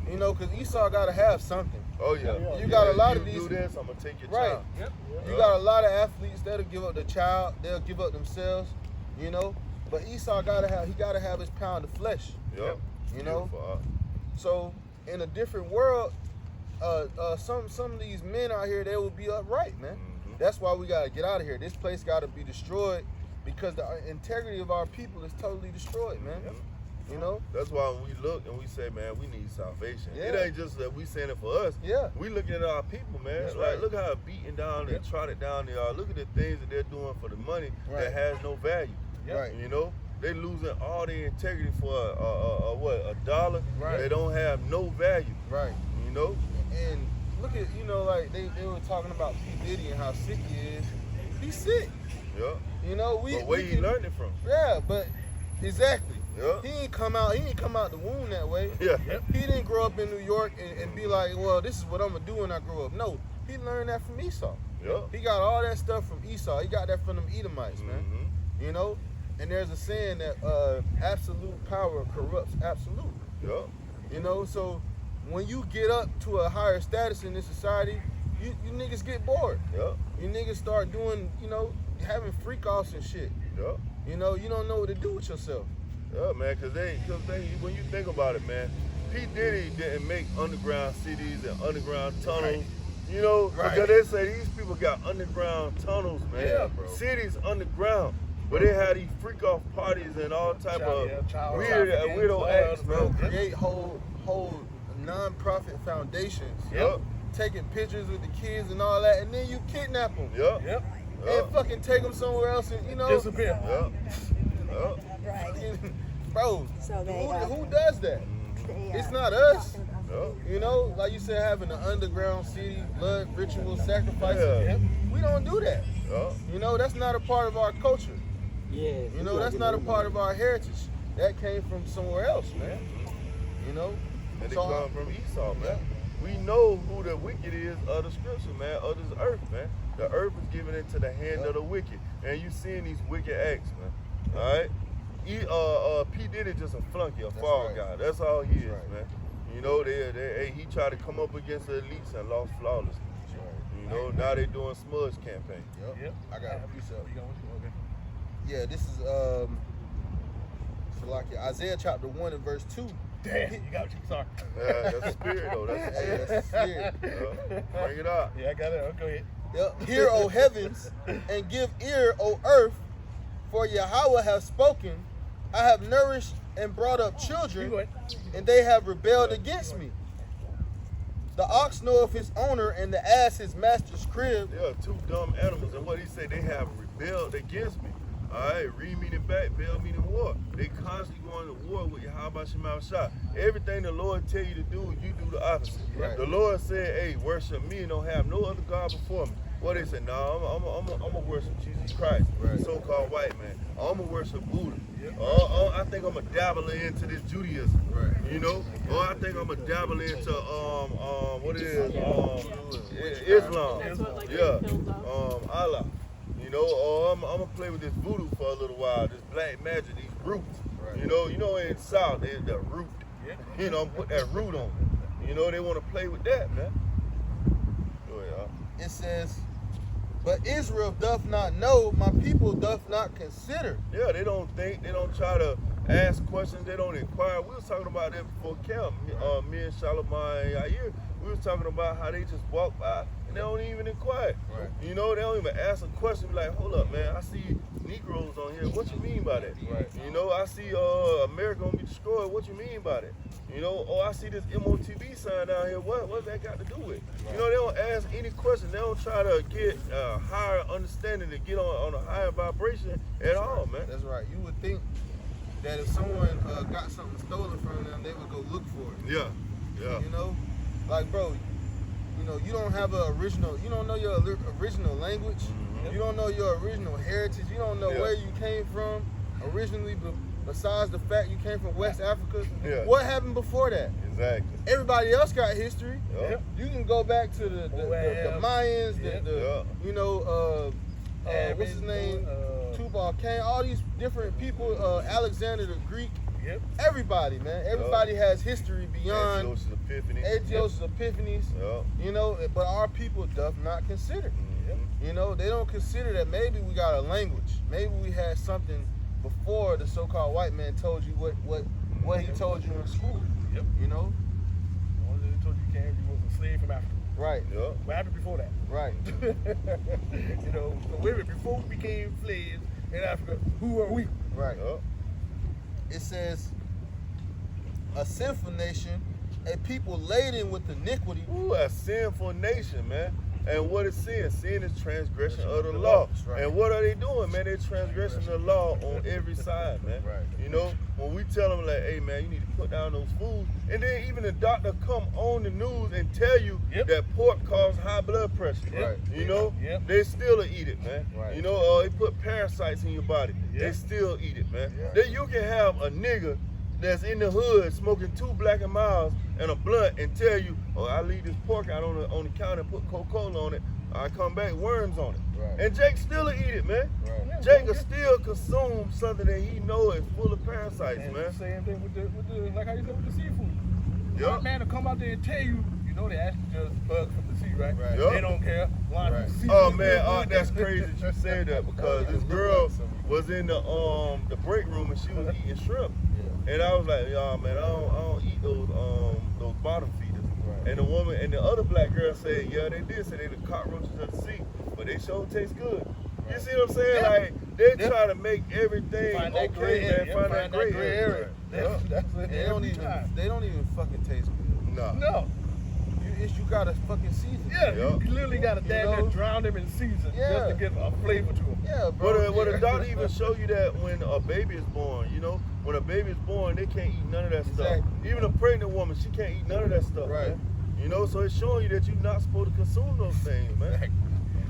you know, because Esau got to have something. Oh yeah. You got a lot you of these- do this, I'm gonna take your Right. child. Yep. You got a lot of athletes that'll give up the child, they'll give up themselves, you know. But Esau gotta have his pound of flesh. Yup. You know? Beautiful, So in a different world, some of these men out here, they will be upright, man. Mhm. That's why we gotta get out of here. This place gotta be destroyed because the integrity of our people is totally destroyed, man. Mhm. You know? That's why when we look and we say, man, we need salvation. Yeah. It ain't just that we saying it for us. Yeah. We looking at our people, man. That's Like, right. look how beaten down and trodden down they are. Look at the things that they're doing for the money Right. that has no value. Right. You know, they losing all their integrity for a $1. Right. They don't have no value. Right. You know. And look at, you know, like they were talking about P. Diddy and how sick he is. He's sick. Yeah. You know, But where he learned it from? Yeah, but exactly. Yeah. He ain't come out the womb that way. Yeah. He didn't grow up in New York and be like, well, this is what I'm gonna do when I grow up. No, he learned that from Esau. Yeah. He got all that stuff from Esau. He got that from them Edomites, man. Mhm. You know? And there's a saying that absolute power corrupts absolute. Yeah. You know, so when you get up to a higher status in this society, you niggas get bored. Yep. You niggas start doing, having freak offs and shit. Yep. You don't know what to do with yourself. Yeah, man, cause they, when you think about it, man, P. Diddy didn't make underground cities and underground tunnels. Right. You know, Right. because they say these people got underground tunnels, man. Yeah, bro. Cities underground. But they had these freak off parties and all type of weirdo acts, Bro, man. create whole non-profit foundations. Yep. Taking pictures with the kids and all that, and then you kidnap them. Yep. Yep. And fucking take them somewhere else, and Disappear. Yep. Yep. Right. bro, So they, who does that? they, It's not us. talking about Yep. Like you said, having an underground city, blood ritual sacrifices. Yeah. We don't do that. Yep. That's not a part of our culture. Yeah. That's not a part of our heritage. That came from somewhere else, man. And they So, come from Esau, man. We know who the wicked is of the scripture, man, of this earth, man. The earth is given into the hand of the wicked. And you seeing these wicked acts, man. All right? P. Diddy just a flunky, a fall right. guy. That's all he is, right. man. He tried to come up against the elites and lost flawlessly. Now they doing smudge campaign. Yep. I got a piece of it. You going? Okay. Yeah, this is Isaiah chapter 1 and verse 2. Damn, you got you. Sorry. Yeah, that's the spirit, though. Hey, that's the spirit. Bring it up. Yeah, I got it. Go ahead. Yep. Hear, O heavens, and give ear, O earth, for Yahweh has spoken. I have nourished and brought up You children, go ahead. and they have rebelled against me. The ox knoweth his owner, and the ass his master's crib. Yeah, two dumb animals. And what he say, they have rebelled against me. All right, read meaning back, bail meaning war. They constantly going to war with you. How about your mouth shot? Everything the Lord tell you to do, you do the opposite. Right. The Lord said, hey, worship me and don't have no other God before me. What they say? No, I'm gonna worship Jesus Christ, Right. so-called white man. I'm gonna worship Buddha. Yep. I think I'm gonna dabble into this Judaism. Right. Or I think I'm gonna dabble into what it is Islam. That's what, like, Yeah, they killed off. Allah. Or I'm gonna play with this voodoo for a little while. This black magic, these roots. Right. In the South, they the root. Yeah. Put that root on it. They want to play with that, man. Go ahead, It says, but Israel doth not know, my people doth not consider. Yeah, they don't think, they don't try to ask questions, they don't inquire. We was talking about that before camp, me and Shalimar and Yair. We was talking about how they just walk by and they don't even inquire. Right. They don't even ask a question, be like, hold up, man, I see Negroes on here, what you mean by that? Right. I see America gonna be destroyed, what you mean by that? I see this MOTV sign down here, what's that got to do with? Right. They don't ask any question, they don't try to get a higher understanding, to get on a higher vibration at all, man. That's right. You would think that if someone got something stolen from them, they would go look for it. Yeah. Like, bro, you don't have you don't know your original language. Mhm. You don't know your original heritage. You don't know where you came from originally, besides the fact you came from West Africa. Yeah. What happened before that? Exactly. Everybody else got history. Yep. You can go back to the Mayans, what's his name? Tubal Cain, all these different people, Alexander the Greek. Yep. Everybody, man. Everybody has history beyond Antiochus Epiphanes. Antiochus Epiphanes. Yep. But our people doth not consider. Mhm. They don't consider that maybe we got a language. Maybe we had something before the so-called white man told you what he told you in school. Yep. You know? The one that they told you came, you was a slave from Africa. Right. Yep. What happened before that? Right. So women, before we became slaves in Africa, who were we? Right. Yep. It says, a sinful nation, a people laden with iniquity. Ooh, a sinful nation, man. And what is sin? Sin is transgression of the law. Right. And what are they doing, man? They're transgressing the law on every side, man. Right. When we tell them, like, hey, man, you need to put down those foods. And then even the doctor come on the news and tell you that pork causes high blood pressure. Right. They still eat it, man. Right. They put parasites in your body. Yep. They still eat it, man. Yeah. Then you can have a nigga that's in the hood smoking 2 Black and Milds and a blunt and tell you, I leave this pork out on the counter and put Coca-Cola on it. I come back, worms on it. Right. And Jake still eat it, man. Right. Jake will still consume something that he know is full of parasites, And man. the same thing with the like how you said with the seafood. Yep. White man will come out there and tell you, they actually just bugs from the seafood. right? Yup. They don't care. Right. Oh man, that's crazy that you said that because this girl was in the break room and she was eating shrimp, and I was like, y'all man, I don't eat those bottom feeders. Right. And the woman and the other black girl said, yeah, they did say they the cockroaches of the sea, but they sure taste good. You see what I'm saying? Yeah. Like they try to make everything Find that okay, gray man. area. Find that gray area. That's it. They don't even fucking taste good. No. No. You gotta fucking season. Yeah, Yup. you literally got to damn near know? drown them in season just Yeah. to get a flavor to them. Yeah, bro. But the doctor even show you that when a baby is born, you know, when a baby is born, they can't eat none of that stuff. Exactly. Even a pregnant woman, she can't eat none of that stuff. Right. Man. You know, so it's showing you that you're not supposed to consume those things, man.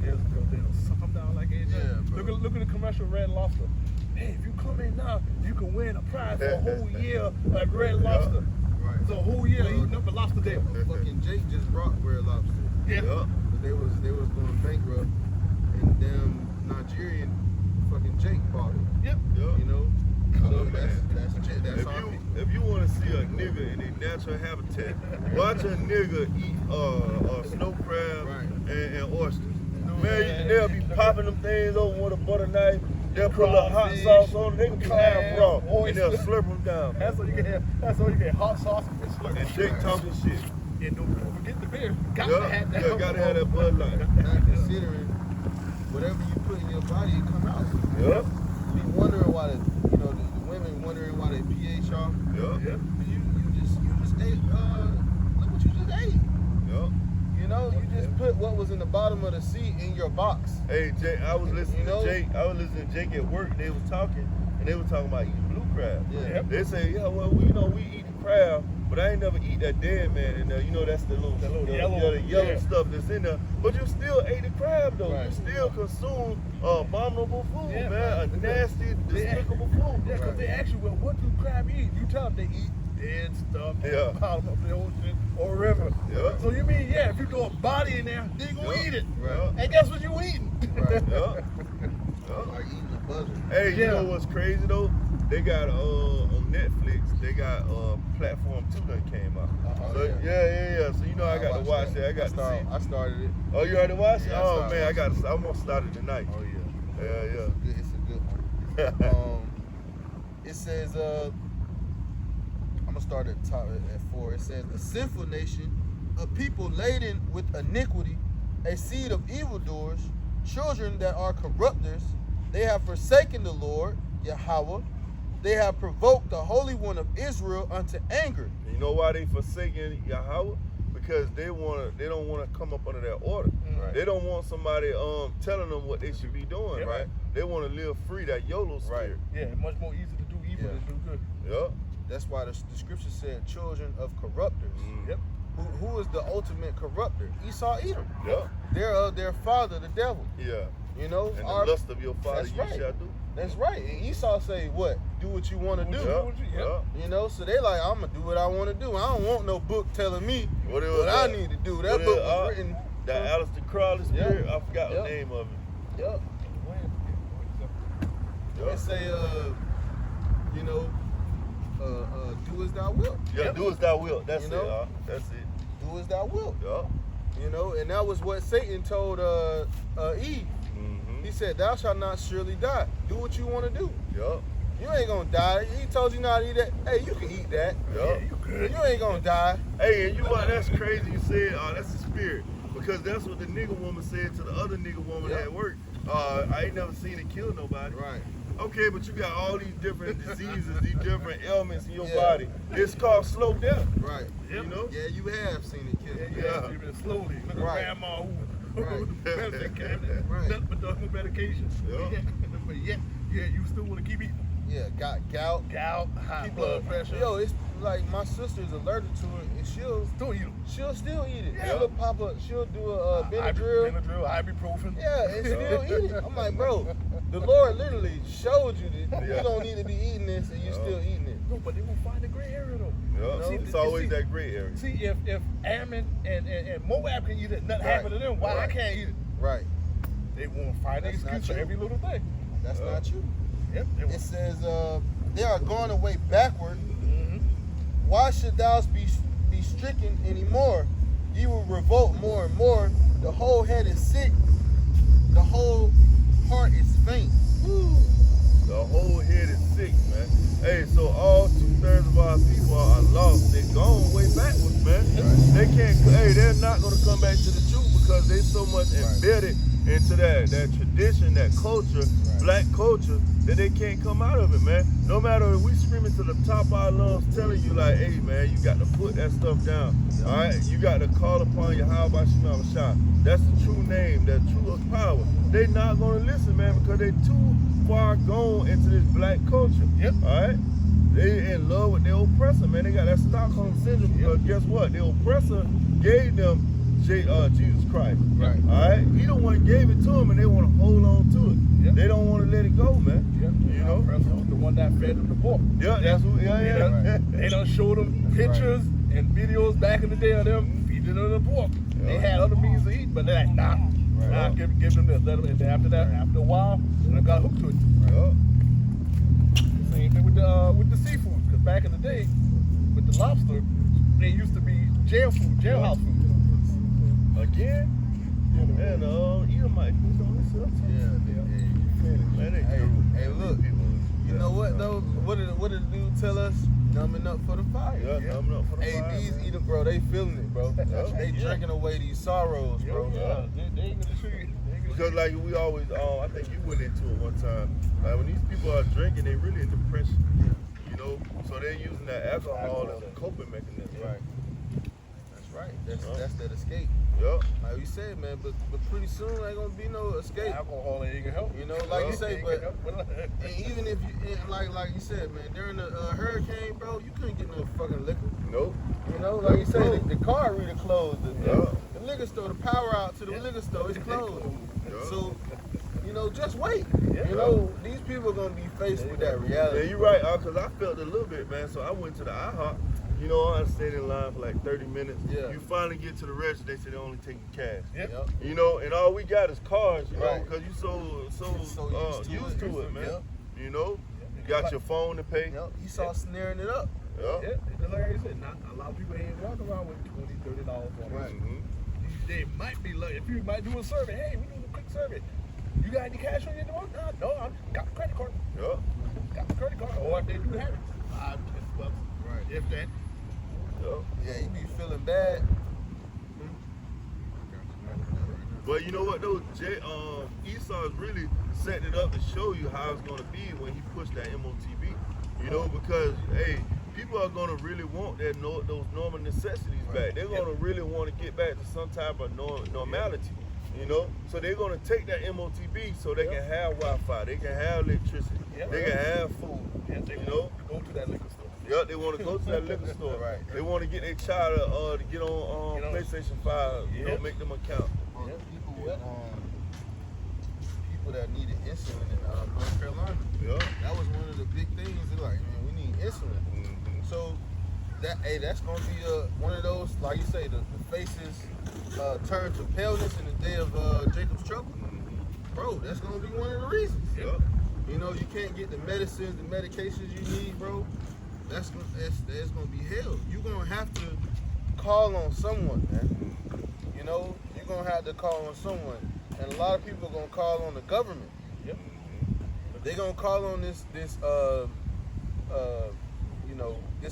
They'll suck them down like AJ. Yeah, bro. Look at the commercial Red Lobster. Hey, if you come in now, you can win a prize for a whole year like Red Lobster. Right. It's a whole year eating up the lobster there. Fucking Jake just brought Red Lobster. Yeah. Yup. But they was going bankrupt, and them Nigerian fucking Jake bought it. Yep. Yup. You know, so that's If our you people. if you want to see a nigga in their natural habitat, watch a nigga eat snow crab Right. and oysters. Man, they'll be popping them things over with a butter knife. They'll put a little hot sauce on it. They can be half raw, and they'll slurp them down. That's all you get. That's all you get. Hot sauce and slurp. And Jake talking shit. And don't forget the beer. Got to Yeah, have that. yeah, gotta have that Bud Light. Not considering whatever you put in your body, it come out. Yep. Be wondering why the women wondering why they pH off. Yep. You just ate. Look what you just ate. Yep. You know, you just put what was in the bottom of the sea in your box. Hey Jake, I was listening You know? to Jake. I was listening to Jake at work. They was talking, and they were talking about eating blue crab. Yeah. They say, yeah, well, we eat the crab, but I ain't never eat that dead man. And you know that's the little yellow- yellow stuff that's in there. But you still ate the crab though. Right. You still consume abominable food, Yeah, man. A nasty, They- despicable food. Yeah, because they ask you, well, what do crab eat? You tell them they eat dead stuff at Yeah. the bottom of the ocean or river. Yeah. So you mean, yeah, if you throw a body in there, they gonna Yeah. eat it. Right. And guess what you eating? Right. Yep. Like eating a buzzard. Hey, you Yeah. know what's crazy though? They got on Netflix. They got Platform 2 that came out. So, yeah. So you know I got to watch that. I got to see. I started it. Oh, you already watched it? Yeah, I Oh started man, I'm gonna start it tonight. Oh yeah. Yeah. It's a good one. It says, I'm gonna start at the top at 4. It says, the sinful nation, a people laden with iniquity, a seed of evildoers, children that are corrupters. They have forsaken the Lord, Yahweh. They have provoked the Holy One of Israel unto anger. You know why they forsaken Yahweh? Because they don't want to come up under their order. Right. They don't want somebody telling them what they should be doing, Yep. right? They want to live free, that YOLO spirit. Yeah, much more easy to do evil than do good. Yep. That's why the scripture said children of corrupters. Yep. Who is the ultimate corrupter? Esau, Edom. Yep. They're of their father, the devil. Yeah. You know, And the lust of your father that's you right. shall do. That's right. And Esau say, what? Do what you want to do. Yep. Yep. You know, so they like, I'm gonna do what I want to do. I don't want no book telling me What it what was I that? need to do. That What book it- was written. That Aleister Crowley spirit, I forgot Yep. the name of it. Yep. It say, you know, do as thou wilt. Yeah, do as thou wilt. That's You know? it. That's it. Do as thou wilt. Yup. You know, and that was what Satan told Eve. Mm-hmm. He said, thou shalt not surely die. Do what you want to do. Yup. You ain't gonna die. He told you not to eat that. Hey, you can eat that. Yup. You ain't gonna die. Hey, and you know that's crazy you said, that's the spirit. Because that's what the nigga woman said to the other nigga woman Yep. at work. I ain't never seen it kill nobody. Right. Okay, but you got all these different diseases, these different ailments in your Yeah. body. It's called slow death. Right. You know? Yeah, you have seen it kill. Yeah. Even slowly. Look at Right. grandma Right. who medicine cabinet, Right. nothing but dog medication. Yeah. But yet, you still want to keep eating. Yeah, got gout. Gout, high People, blood pressure. yo, it's like my sister's allergic to it, and she'll Don't eat them. still eat it. Yeah. She'll pop up. She'll do a Benadryl. Benadryl, ibuprofen. Yeah, and still eat it. I'm like, bro, the Lord literally showed you that Yeah. you don't need to be eating this, and you still eating it. No, but they won't find the gray area though. Yeah. See, It's you always see- that gray area. See, if Ammon and Moab can eat it, nothing Right. happened to them. Why I Right. can't eat it? Right. They won't find an That's not excuse for true. every little thing. That's Yeah. not true. Yep. They It won't. says they are going away backward. Mhm. Why should thou be stricken anymore? you will revolt more and more. The whole head is sick. The whole heart is faint. Woo. The whole head is sick, man. Hey, so all 2/3 of our people are lost. They gone way backwards, man. Right. They can't. Hey, they're not gonna come back to the truth because they so much embedded into that tradition, that culture, black culture, that they can't come out of it, man. No matter if we screaming to the top of our lungs, telling you like, hey, man, you got to put that stuff down. All right, you got to call upon Yahweh Shema Shah. That's the true name, that true power. They not gonna listen, man, because they too far gone into this black culture. Yep. All right. They in love with their oppressor, man. They got that Stockholm syndrome because guess what? The oppressor gave them Jesus Christ. Right. All right. He the one gave it to them, and they want to hold on to it. Yep. They don't want to let it go, man. Yep. You know. The one that fed them the pork. Yeah. That's who. Yeah. They done showed them pictures and videos back in the day of them feeding them the pork. They had other means to eat, but they're like, nah. Nah, give them this. Let them, and then after that, after a while, they got hooked to it. Same thing with the seafood, because back in the day, with the lobster, they used to be jailhouse food. Again? And Edomite food on this stuff too. Man, Hey, look. You know what though? What did the dude tell us? Numbing up for the fire. Yeah, numbing up for the fire. Hey, these Edom, bro, they feeling it, bro. They drinking away these sorrows, bro. They ain't gonna shoot you. Because like we always, I think you went into it one time. Like when these people are drinking, they really in depression. You know, so they're using that alcohol as a coping mechanism. Right. That's right. That's that escape. Yup. Like you said, man, but pretty soon ain't gonna be no escape. Alcohol ain't gonna help. You know, like you say, but and even if you like you said, man, during the hurricane, bro, you couldn't get no fucking liquor. Nope. You know, like you say, the car really closed. Yeah. The liquor store, the power out to the liquor store is closed. Yeah. So, you know, just wait. You know, these people are gonna be faced with that reality. Yeah, you're right, because I felt it a little bit, man. So I went to the IHOP. You know, I stayed in line for like 30 minutes. Yeah. You finally get to the register, they say they're only taking cash. Yep. You know, and all we got is cards, you know, Right. because you so used to it, man. Yep. You know, you got your phone to pay. Yep. You saw snaring it up. Yep. Yeah, just like I said, not a lot of people ain't walking around with $20, $30 on Right. them. They might be lucky. If you might do a survey, hey, we do a quick survey. You got any cash on your door? No, I got a credit card. Yep. Got a credit card. Or if they do have it, $5, $10. Right. If that. Yep. Yeah, you be feeling bad. But you know what though, Esau's really setting it up to show you how it's gonna be when he pushed that MOTB. You know, because hey, people are gonna really want those normal necessities back. They're gonna really want to get back to some type of normality. You know, so they're gonna take that MOTB so they can have Wi-Fi, they can have electricity, they can have food. They You know, go to that liquor store. yeah, they want to go to that liquor store. Right. They want to get their child to get on PlayStation 5. You know, make them account. Well, people with people that needed insulin in North Carolina. Yeah. That was one of the big things. They're like, man, we need insulin. So that's gonna be one of those, like you say, the faces turn to paleness in the day of Jacob's trouble. Bro, that's gonna be one of the reasons. Yeah. You know, you can't get the medicines, the medications you need, bro. That's gonna be hell. You're gonna have to call on someone, man. You know, you're gonna have to call on someone, and a lot of people are gonna call on the government. Yep. They're gonna call on this this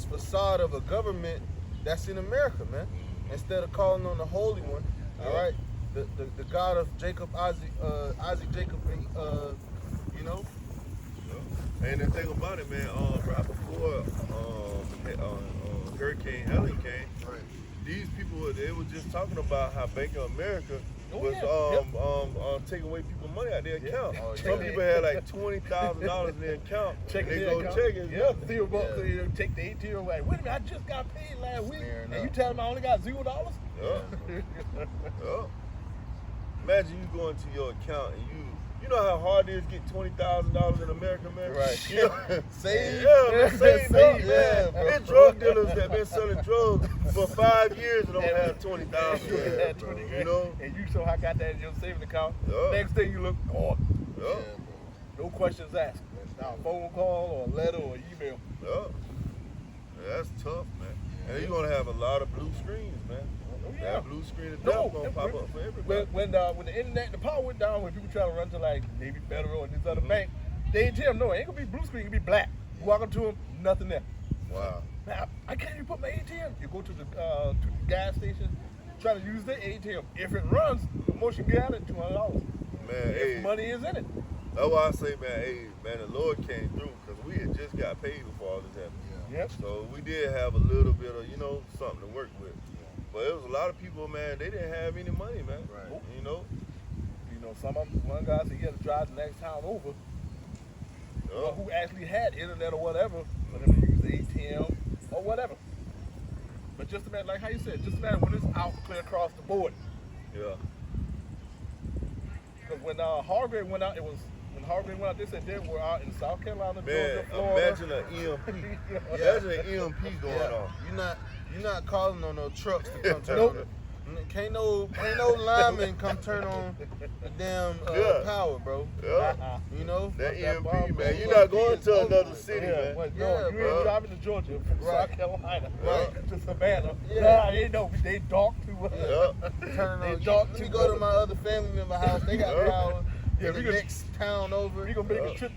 facade of a government that's in America, man. Instead of calling on the Holy One, all right, the God of Jacob, Isaac, Jacob, you know. And the thing about it, man, right before Hurricane Helen came, these people they were just talking about how Bank of America was taking away people's money out their account. Some people had like $20,000 in their account. Check they their go account. check it. Yeah, take the ATM like, wait a minute, I just got paid last week, and you tell them I only got $0? Yeah. Imagine you go into your account and you know how hard it is to get $20,000 in America, man? Right. You know, Save. man, save up, man. Yeah, bro. There's drug dealers that been selling drugs for 5 years and don't have $20,000. You know? And you somehow got that in your savings account. Yeah. Next day you look, Yeah. no questions asked. Now a phone call or a letter or email. Yeah. That's tough, man. And you're gonna have a lot of blue screens, man. Oh, yeah. That blue screen of No, death gonna pop up for everybody. when the internet, the power went down, when people try to run to like Navy Federal and this other Mm-hmm. bank, the ATM, no, it ain't gonna be blue screen, it can be black. You walk up to them, nothing there. Wow. Now, I can't even put my ATM. You go to the gas station, try to use the ATM. If it runs, the most you get out of it, $200. Man, hey, If money is in it. that's why I say, man, hey, man, the Lord came through because we had just got paid before all this happened. Yep. So we did have a little bit of, something to work with. But it was a lot of people, man, they didn't have any money, man. Right. You know? One guy said he had to drive the next town over, who actually had internet or whatever, for them to use the ATM or whatever. But just imagine, like how you said, just imagine when it's out clear across the board. Yeah. Because when Hargrave went out, when Hargrave went out, they said they were out in South Carolina, Man, Georgia, Florida. imagine an EMP. Imagine an EMP going on. You're not calling on no trucks to come turn Nope. on it. Can't no lineman come turn on the damn power, bro. Yeah. You know? That that EMP, bomb, man. bro. You're not going to Over another with. city, Yeah, man. but Yeah, no, you bro. ain't driving to Georgia from Right. South Carolina Right. to Savannah. Yeah. Nah, they know they dark too. Yeah. Turning They on. dark Let too me go to much. my other family member house. They got Yeah. power. Yeah, in we the gonna- next town over. We gonna make a trip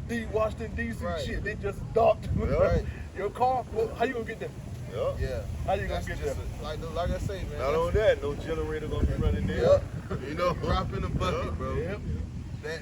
to Washington D.C. Right. Shit, they just dark too. Right. Your car, well, how you gonna get there? Yeah. Yeah. How you gonna That's get just there? like I say, man. Not only that, no generator gonna be running there. Yep. You know? Drop in the bucket, bro. Yep.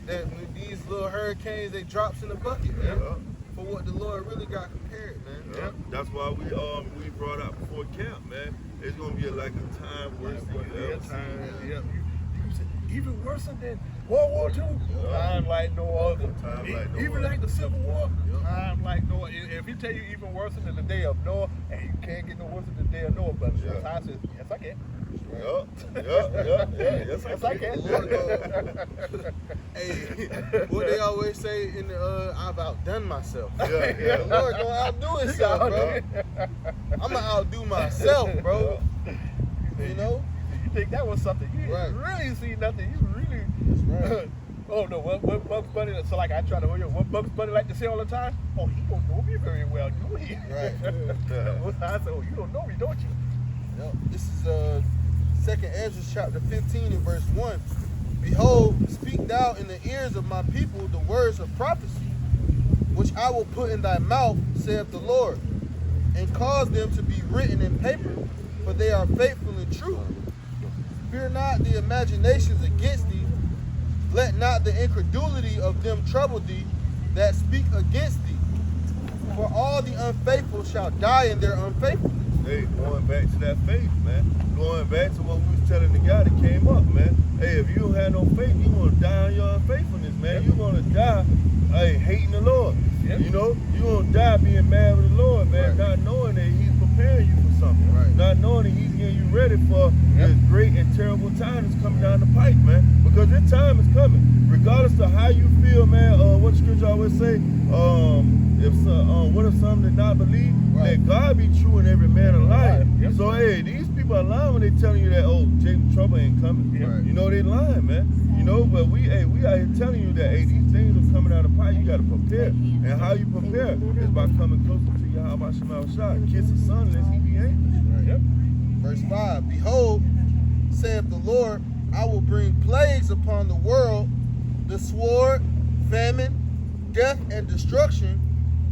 That these little hurricanes, they drops in the bucket, man. Yeah. For what the Lord really got prepared, man. Yeah. That's why we brought out before camp, man. It's gonna be like a time worse than you ever seen. Yeah. You said even worse than World War II. Time like no other. Time like no Even other. like the Civil War. Yep. Time like no other. If he tell you even worse than the day of Noah, and you can't get no worse than the day of Noah, but Yeah. I said, yes, I can. Yeah. Yes, I can. Hey, what they always say in the I've outdone myself. Yeah. The Lord gonna outdo himself, bro. I'ma outdo myself, bro. You know? You think that was something? You Right. didn't really see nothing. You really. Right. Oh no! What Bugs Bunny? So like I try to. What Bugs Bunny like to say all the time? Oh, he don't know me very well, do he? Right. I said, oh, you don't know me, don't you? Yep. This is 2nd Ezra chapter 15 and verse 1. Behold, speak thou in the ears of my people the words of prophecy, which I will put in thy mouth, saith the Lord, and cause them to be written in paper, for they are faithful and true. Fear not the imaginations against thee, let not the incredulity of them trouble thee that speak against thee. For all the unfaithful shall die in their unfaithfulness. Hey, going back to that faith, man. Going back to what we was telling the guy that came up, man. Hey, if you don't have no faith, you're going to die in your unfaithfulness, man. You're going to die, hating the Lord. Yep. You know, you're going to die being mad with the Lord, man, Right. not knowing that he's preparing you for something. Right. Not knowing that he's getting you ready for this great and terrible time that's coming down the pipe, man. Because this time is coming. Regardless of how you feel, man, what the scripture always say, what if some did not believe? Right. That God be true and every man a liar. Yep. So, hey, these people are lying when they telling you that, oh, James, trouble ain't coming. Right. You know, they lying, man. You know, but we out here telling you that, hey, these things are coming out of the pipe. You got to prepare. And how you prepare is by coming closer to your Yahweh Shema Shah. Kiss his son unless he be angry. Yep. Verse 5, Behold, saith the Lord, I will bring plagues upon the world, the sword, famine, death, and destruction,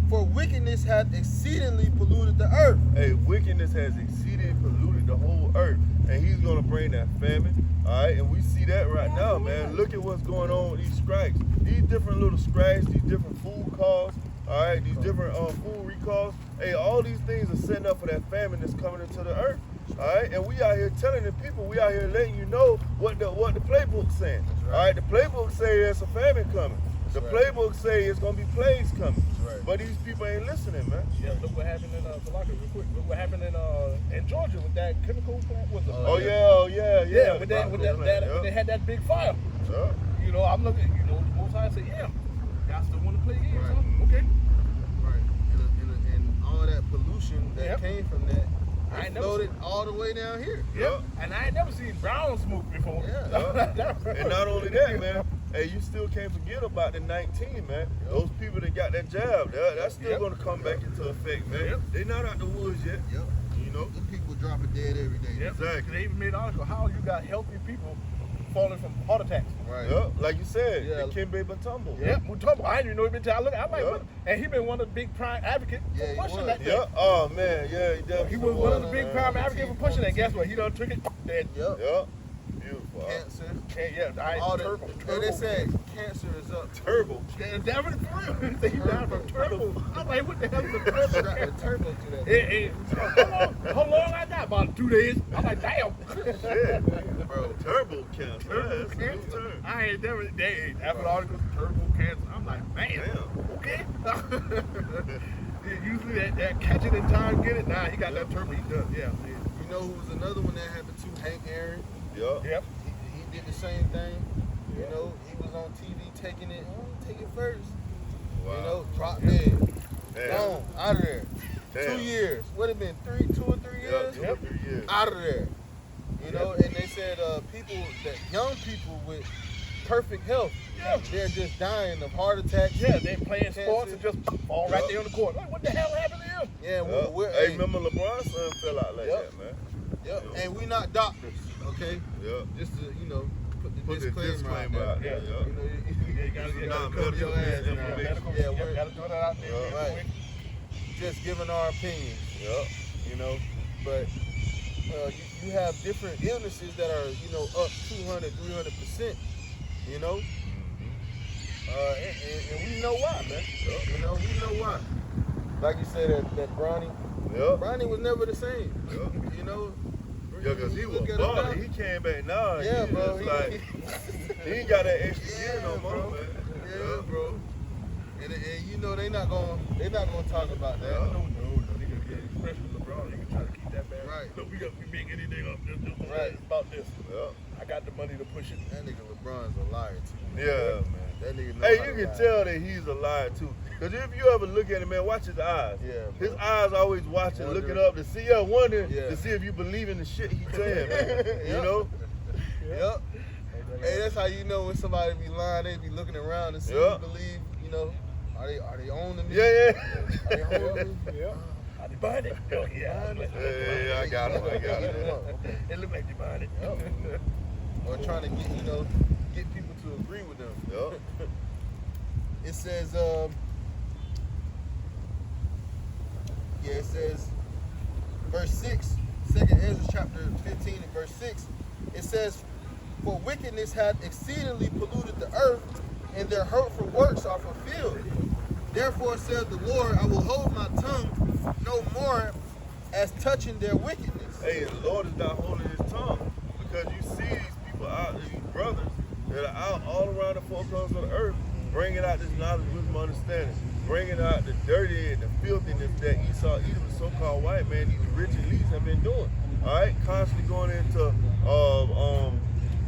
for wickedness hath exceedingly polluted the earth. Hey, wickedness has exceeded and polluted the whole earth. And he's going to bring that famine. All right, and we see that right now, man. Look at what's going on with these strikes. These different little strikes, these different food calls, all right, these different food recalls. Hey, all these things are setting up for that famine that's coming into the earth. All right, and we out here telling the people, we out here letting you know what the playbook's saying. Right. All right, the playbook say there's a famine coming. The That's right. playbook say it's gonna be plagues coming. That's right. But these people ain't listening, man. Yeah, look what happened in Palaka real quick. Look what happened in Georgia with that chemical plant. Was it? Oh yeah. Yeah, with that when they had that big fire. Yeah. You know, I'm looking. You know, most I say, yeah, y'all still want to play games, Right. huh? Okay. Right. And all that pollution that Yep. came from that, I it ain't never floated all the way down here. Yep. And I ain't never seen brown smoke before. Yeah. And not only that, man, hey, you still can't forget about the 19, man. Those people that got that jab, that's still Yep. gonna come back into effect, man. Yep. They not out the woods yet. Yep. You you know. The people dropping dead every day. Yep. Exactly. They even made an article how you got healthy people falling from heart attacks. Right. Yep, like you said, Yeah. the Kimbe Batumbo. Yep, Mutombo. I didn't even know he been telling. Look, I'm like, Yeah. what? And he been one of the big prime advocates Yeah, for he pushing was. that thing. Yep. Oh man, yeah, he definitely He was one of the big man. prime advocates for pushing that. Guess what? He done took it. Dead. Yep. Yep. Beautiful. Cancer. And yeah, I All the, turbo. and they said cancer is up. Turbo. Yeah, that was for real. He died from turbo. I'm like, what the hell is a turbo? Strap the turbo to that. Hey, how long I got? About 2 days. I'm like, damn. Yeah. Bro. Turbo cancer. Turbo Yeah, that's a new cancer. term. I ain't never. They after the article, turbo cancer. I'm like, man. Damn. Okay. Yeah, usually that catch it in time, get it. Nah, he got that turbo. He does. Yeah. You know who was another one that happened to? Hank Aaron. Yep. Yep. He did the same thing. You know, he was on TV taking it. Oh, take it first. Wow. You know, drop dead. Damn. Gone. Out of there. Damn. 2 years. Would have been 2 or 3 Yeah, years. 2 or 3 years. Out of there. You know, and they said young people with perfect health, they're just dying of heart attacks. Yeah, they playing sports Cancer. and just fall right there on the court. Like, what the hell happened to him? Yeah, Yep. we're Hey, remember LeBron's son fell out like Yep. that, man. Yep. And we not doctors, okay? Yep. Just to, put the Put the disclaimer out there. disclaimer out there. Yeah. Yep. You know, Yeah, you gotta Nah, cover your medical ass. information. Yeah, You gotta throw that out there. Yeah. Right. Just giving our opinion, Yep. but you have different illnesses that are, up 200, 300%, and we know why, man. We know why. Like you said, that Bronny Yep. was never the same, Yep. Yeah, because he was Look at him now. balling. He came back now. and Yeah, he bro. was like, he ain't got that extra Yeah, gear no more, bro. man. Yeah, bro. And they not gonna talk about that. Yeah. No, nigga, especially LeBron, you can try to keep that bad. Right. Look, we make anything up. Just Right. about this. Yep. I got the money to push it. That nigga LeBron's a liar too. Yeah, man. That nigga know Hey, how you to can lie. tell that he's a liar too. Because if you ever look at him, man, watch his eyes. Yeah, His bro. eyes always watching, looking Wondering. up to see, wondering Yeah. to see if you believe in the shit he's saying, man. You Yep. know? Yep. Hey, that's how you know when somebody be lying. They be looking around to see Yeah. if you believe. Are they owning me? Yeah. Are they holding me? Yeah. Are they buying it? Oh, yeah. Yeah, I got him. Okay. It look like they buying it. Yep. Or trying to get people to agree with them. Yep. It says, it says, verse 6, 2nd Ezra chapter 15 and verse 6, it says, for wickedness hath exceedingly polluted the earth, and their hurtful works are fulfilled. Therefore says the Lord, I will hold my tongue no more as touching their wickedness. Hey, the Lord is not holding his tongue because you see these people out, these brothers that are out all around the four corners of the earth, bringing out this knowledge, wisdom, understanding, bringing out the dirty and the filthiness that Esau, Edom, the so-called white man, these rich elites have been doing. All right, constantly going into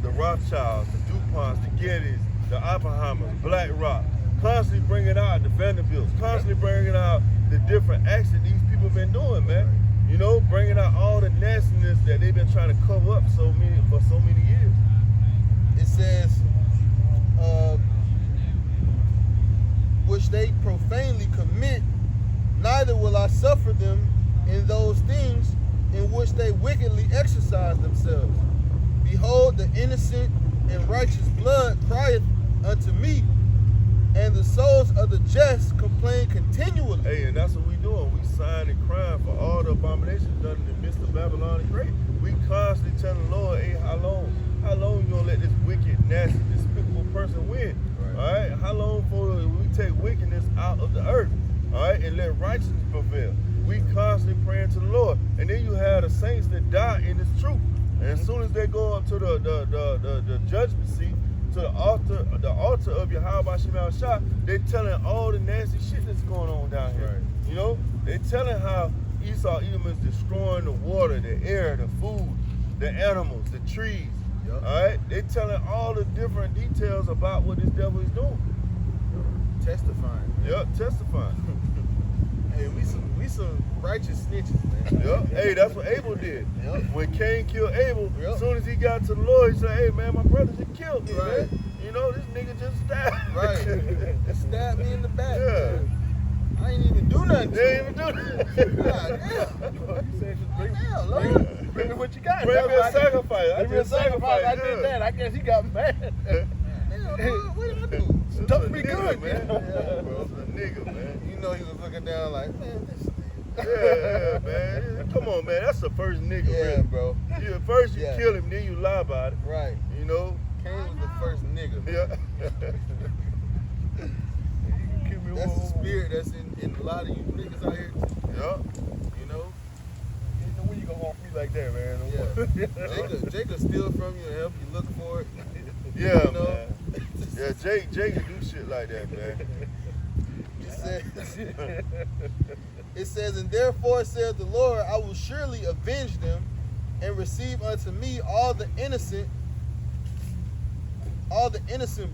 the Rothschilds, the DuPonts, the Gettys, the Oppenheimers, BlackRock, constantly bringing out the Vanderbilts, constantly bringing out the different acts that these people have been doing, man. Bringing out all the nastiness that they've been trying to cover up for so many years. It says, which they profanely commit, neither will I suffer them in those things in which they wickedly exercise themselves. Behold, the innocent and righteous blood crieth unto me, and the souls of the just complain continually. Hey, and that's what we doing. We sighing and crying for all the abominations done in the midst of Babylon the Great. We constantly telling the Lord, hey, how long you gonna let this wicked, nasty, despicable person win? Right. All right? How long before we take wickedness out of the earth? All right? And let righteousness prevail. We constantly praying to the Lord. And then you have the saints that die in this truth. And as soon as they go up to the judgment seat, to the altar of Yahweh Shema Shah, they telling all the nasty shit that's going on down here. Right. They telling how Esau Edom is destroying the water, the air, the food, the animals, the trees. Yep. All right, they telling all the different details about what this devil is doing. Testifying. Yep, testifying. Hey, we some righteous snitches, man. Yep. Hey, that's what Abel did. Yep. When Cain killed Abel, Yep. as soon as he got to the Lord, he said, hey man, my brother just killed me, Right. man. This nigga just stabbed. Right. They stabbed me in the back. Yeah. I ain't even do nothing to They ain't him. even You said just bring me what you got. Bring me a sacrifice. Bring me a sacrifice. I did that. I guess he got mad. Damn, dog, what did I do? Stuff me good, man. yeah. Yeah, bro. It's a nigga, man. You know he was looking down like, man, this nigga. Yeah, man. Come on, man. That's the first nigga, Yeah, really. bro. First you Yeah. kill him, then you lie about it. Right. You know? Cain was the first nigga. Yeah. That's the spirit that's in a lot of you niggas out here. Yeah. You know? When you gonna off me like that, man? Yeah. Jacob steal from you and help you look for it. Yeah, You know? man. Yeah, Jake can do shit like that, man. It says, and therefore says the Lord, I will surely avenge them and receive unto me all the innocent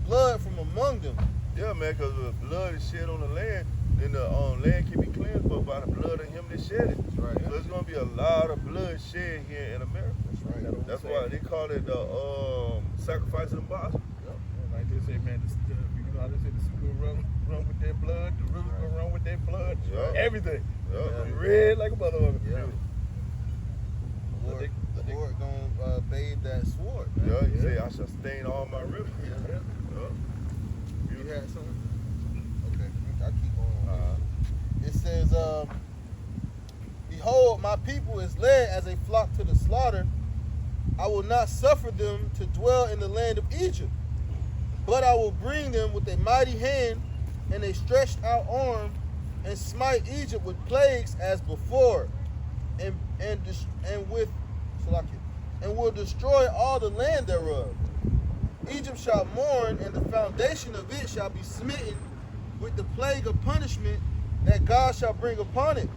blood from among them. Yeah, man, because the blood is shed on the land, then the land can be cleansed but by the blood of him that shed it. That's right. So there's going to be a lot of blood shed here in America. That's right. That's why they call it the sacrifice of the body. Like they say, man, you know how they say the sea will run with their blood, the river will run with their blood, Yeah. everything. Yeah. Red like a motherfucker. Yeah. The Lord gonna bathe that sword, man. Yeah, he said, I shall stain all my rivers. Yeah. Yeah. You had something? Okay, I keep on. It says, behold, my people is led as a flock to the slaughter. I will not suffer them to dwell in the land of Egypt, but I will bring them with a mighty hand and a stretched out arm, and smite Egypt with plagues as before, and will destroy all the land thereof. Egypt shall mourn, and the foundation of it shall be smitten with the plague of punishment that God shall bring upon it.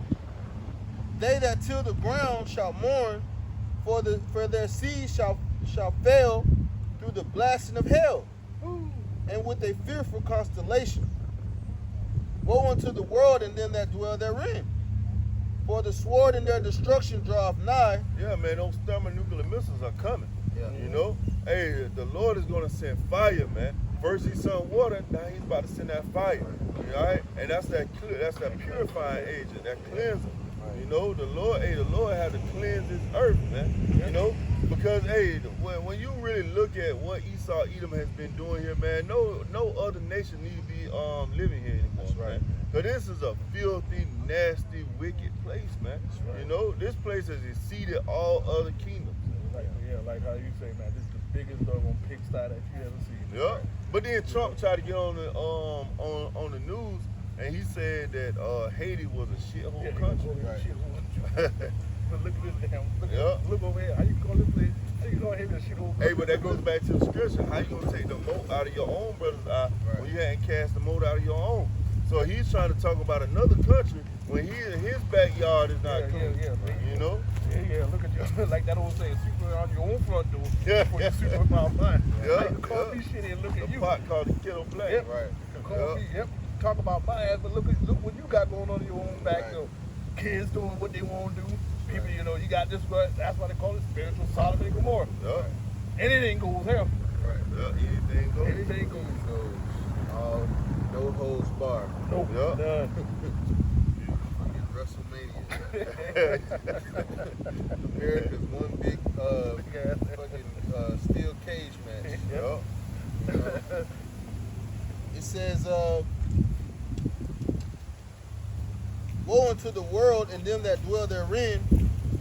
They that till the ground shall mourn, for their seed shall fail through the blasting of hell, and with a fearful constellation. Woe unto the world and them that dwell therein, for the sword and their destruction draweth nigh. Yeah, man, those thermonuclear missiles are coming. Yeah. You know? Hey, the Lord is going to send fire, man. First he sent water, now he's about to send that fire. All right? And that's that purifying agent, that cleanser. You know, the Lord had to cleanse this earth, man. You know? Because, hey, when you really look at what Esau, Edom has been doing here, man, no other nation need to be living here anymore. That's right. Because this is a filthy, nasty, wicked place, man. Right. You know, this place has exceeded all other kingdoms. Like how you say, man, this is the biggest doggone pigsty that you ever seen. Yeah. But then Trump tried to get on the news, and he said that Haiti was a shithole country. But look at this damn. Look over here. How you call this place? How you call Haiti a shithole country? Hey, but that goes back to the scripture. How you gonna take the mote out of your own brother's eye when you hadn't cast the mote out of your own? So he's trying to talk about another country when his backyard is not clean. You know? Yeah, look at you. Like that old saying, sweep around your own front door before you sweep around mine. Yeah. You call me shit and look at you. The pot called the kettle black. Yep. Right. Call me, talk about my ass, but look what you got going on in your own back door. Kids doing what they want to do. People, you know, you got this, that's why they call it spiritual Sodom and Gomorrah. Yeah. Anything goes here. Right. Yeah, anything goes. Anything goes. No holds barred. Nope. Yeah. None. Fucking WrestleMania. America's one big fucking steel cage match. Yeah. It says, woe unto the world and them that dwell therein,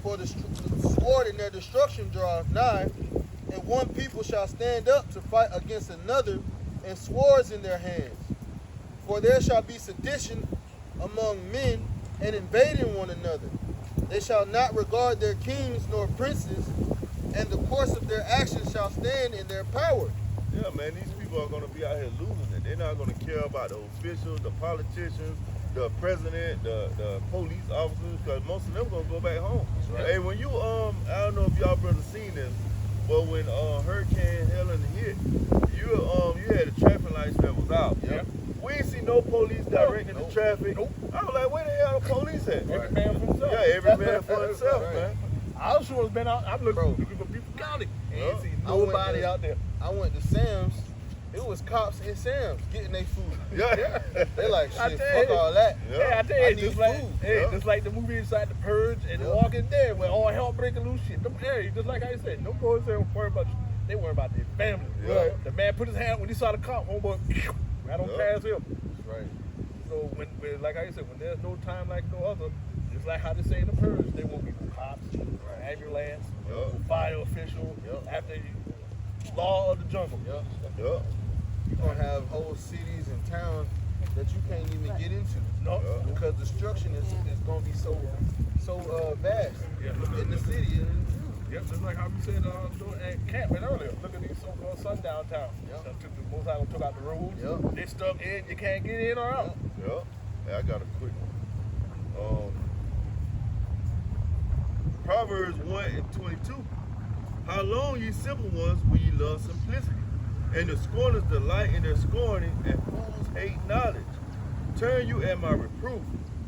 for the sword and their destruction draweth nigh, and one people shall stand up to fight against another, and swords in their hands. For there shall be sedition among men, and invading one another. They shall not regard their kings nor princes, and the course of their actions shall stand in their power. Yeah, man, these people are going to be out here losing it. They're not going to care about the officials, the politicians, the president, the police officers, because most of them going to go back home. Right. Hey, when you, I don't know if y'all brothers seen this, but when Hurricane Helen hit, you had the traffic lights that was out. Yep. We ain't see no police directing the traffic. Nope. I was like, where the hell the police at? Every man for himself. Yeah, every man for himself, Right. man. I sure has been out. I'm looking for people county. Ain't seen nobody out there. I went to Sam's it was cops and Sam's getting their food. Yeah. They like, I shit, tell fuck you. all that. Yeah. Hey, I tell I you, need just like, food. hey, Yeah. just like the movie inside The Purge and The Walking Dead, where all hell breaking loose shit. Them, hey, just like I said, them boys don't worry about you. They worry about their family. Yeah. The man put his hand when he saw the cop, homeboy, right on Yeah. past him. Right. So when, like I said, when there's no time like no other, just like how they say in The Purge, there won't be no cops, ambulance, Yeah. fire official, Yeah. after law of the jungle. Yep. Yeah. You're gonna have whole cities and towns that you can't even get into. No. Yeah. Because destruction is gonna be so vast Yeah. in the city. Yep, just like how we said at Camp earlier. Look at these so-called sundown towns. Yep. The Most High took out the rules. Yep. They stuck in. You can't get in or out. Yeah. Hey, I got a quick one. Proverbs 1:22. How long, ye simple ones, will ye love simplicity? And the scorners delight in their scorning, and fools hate knowledge. Turn you at my reproof.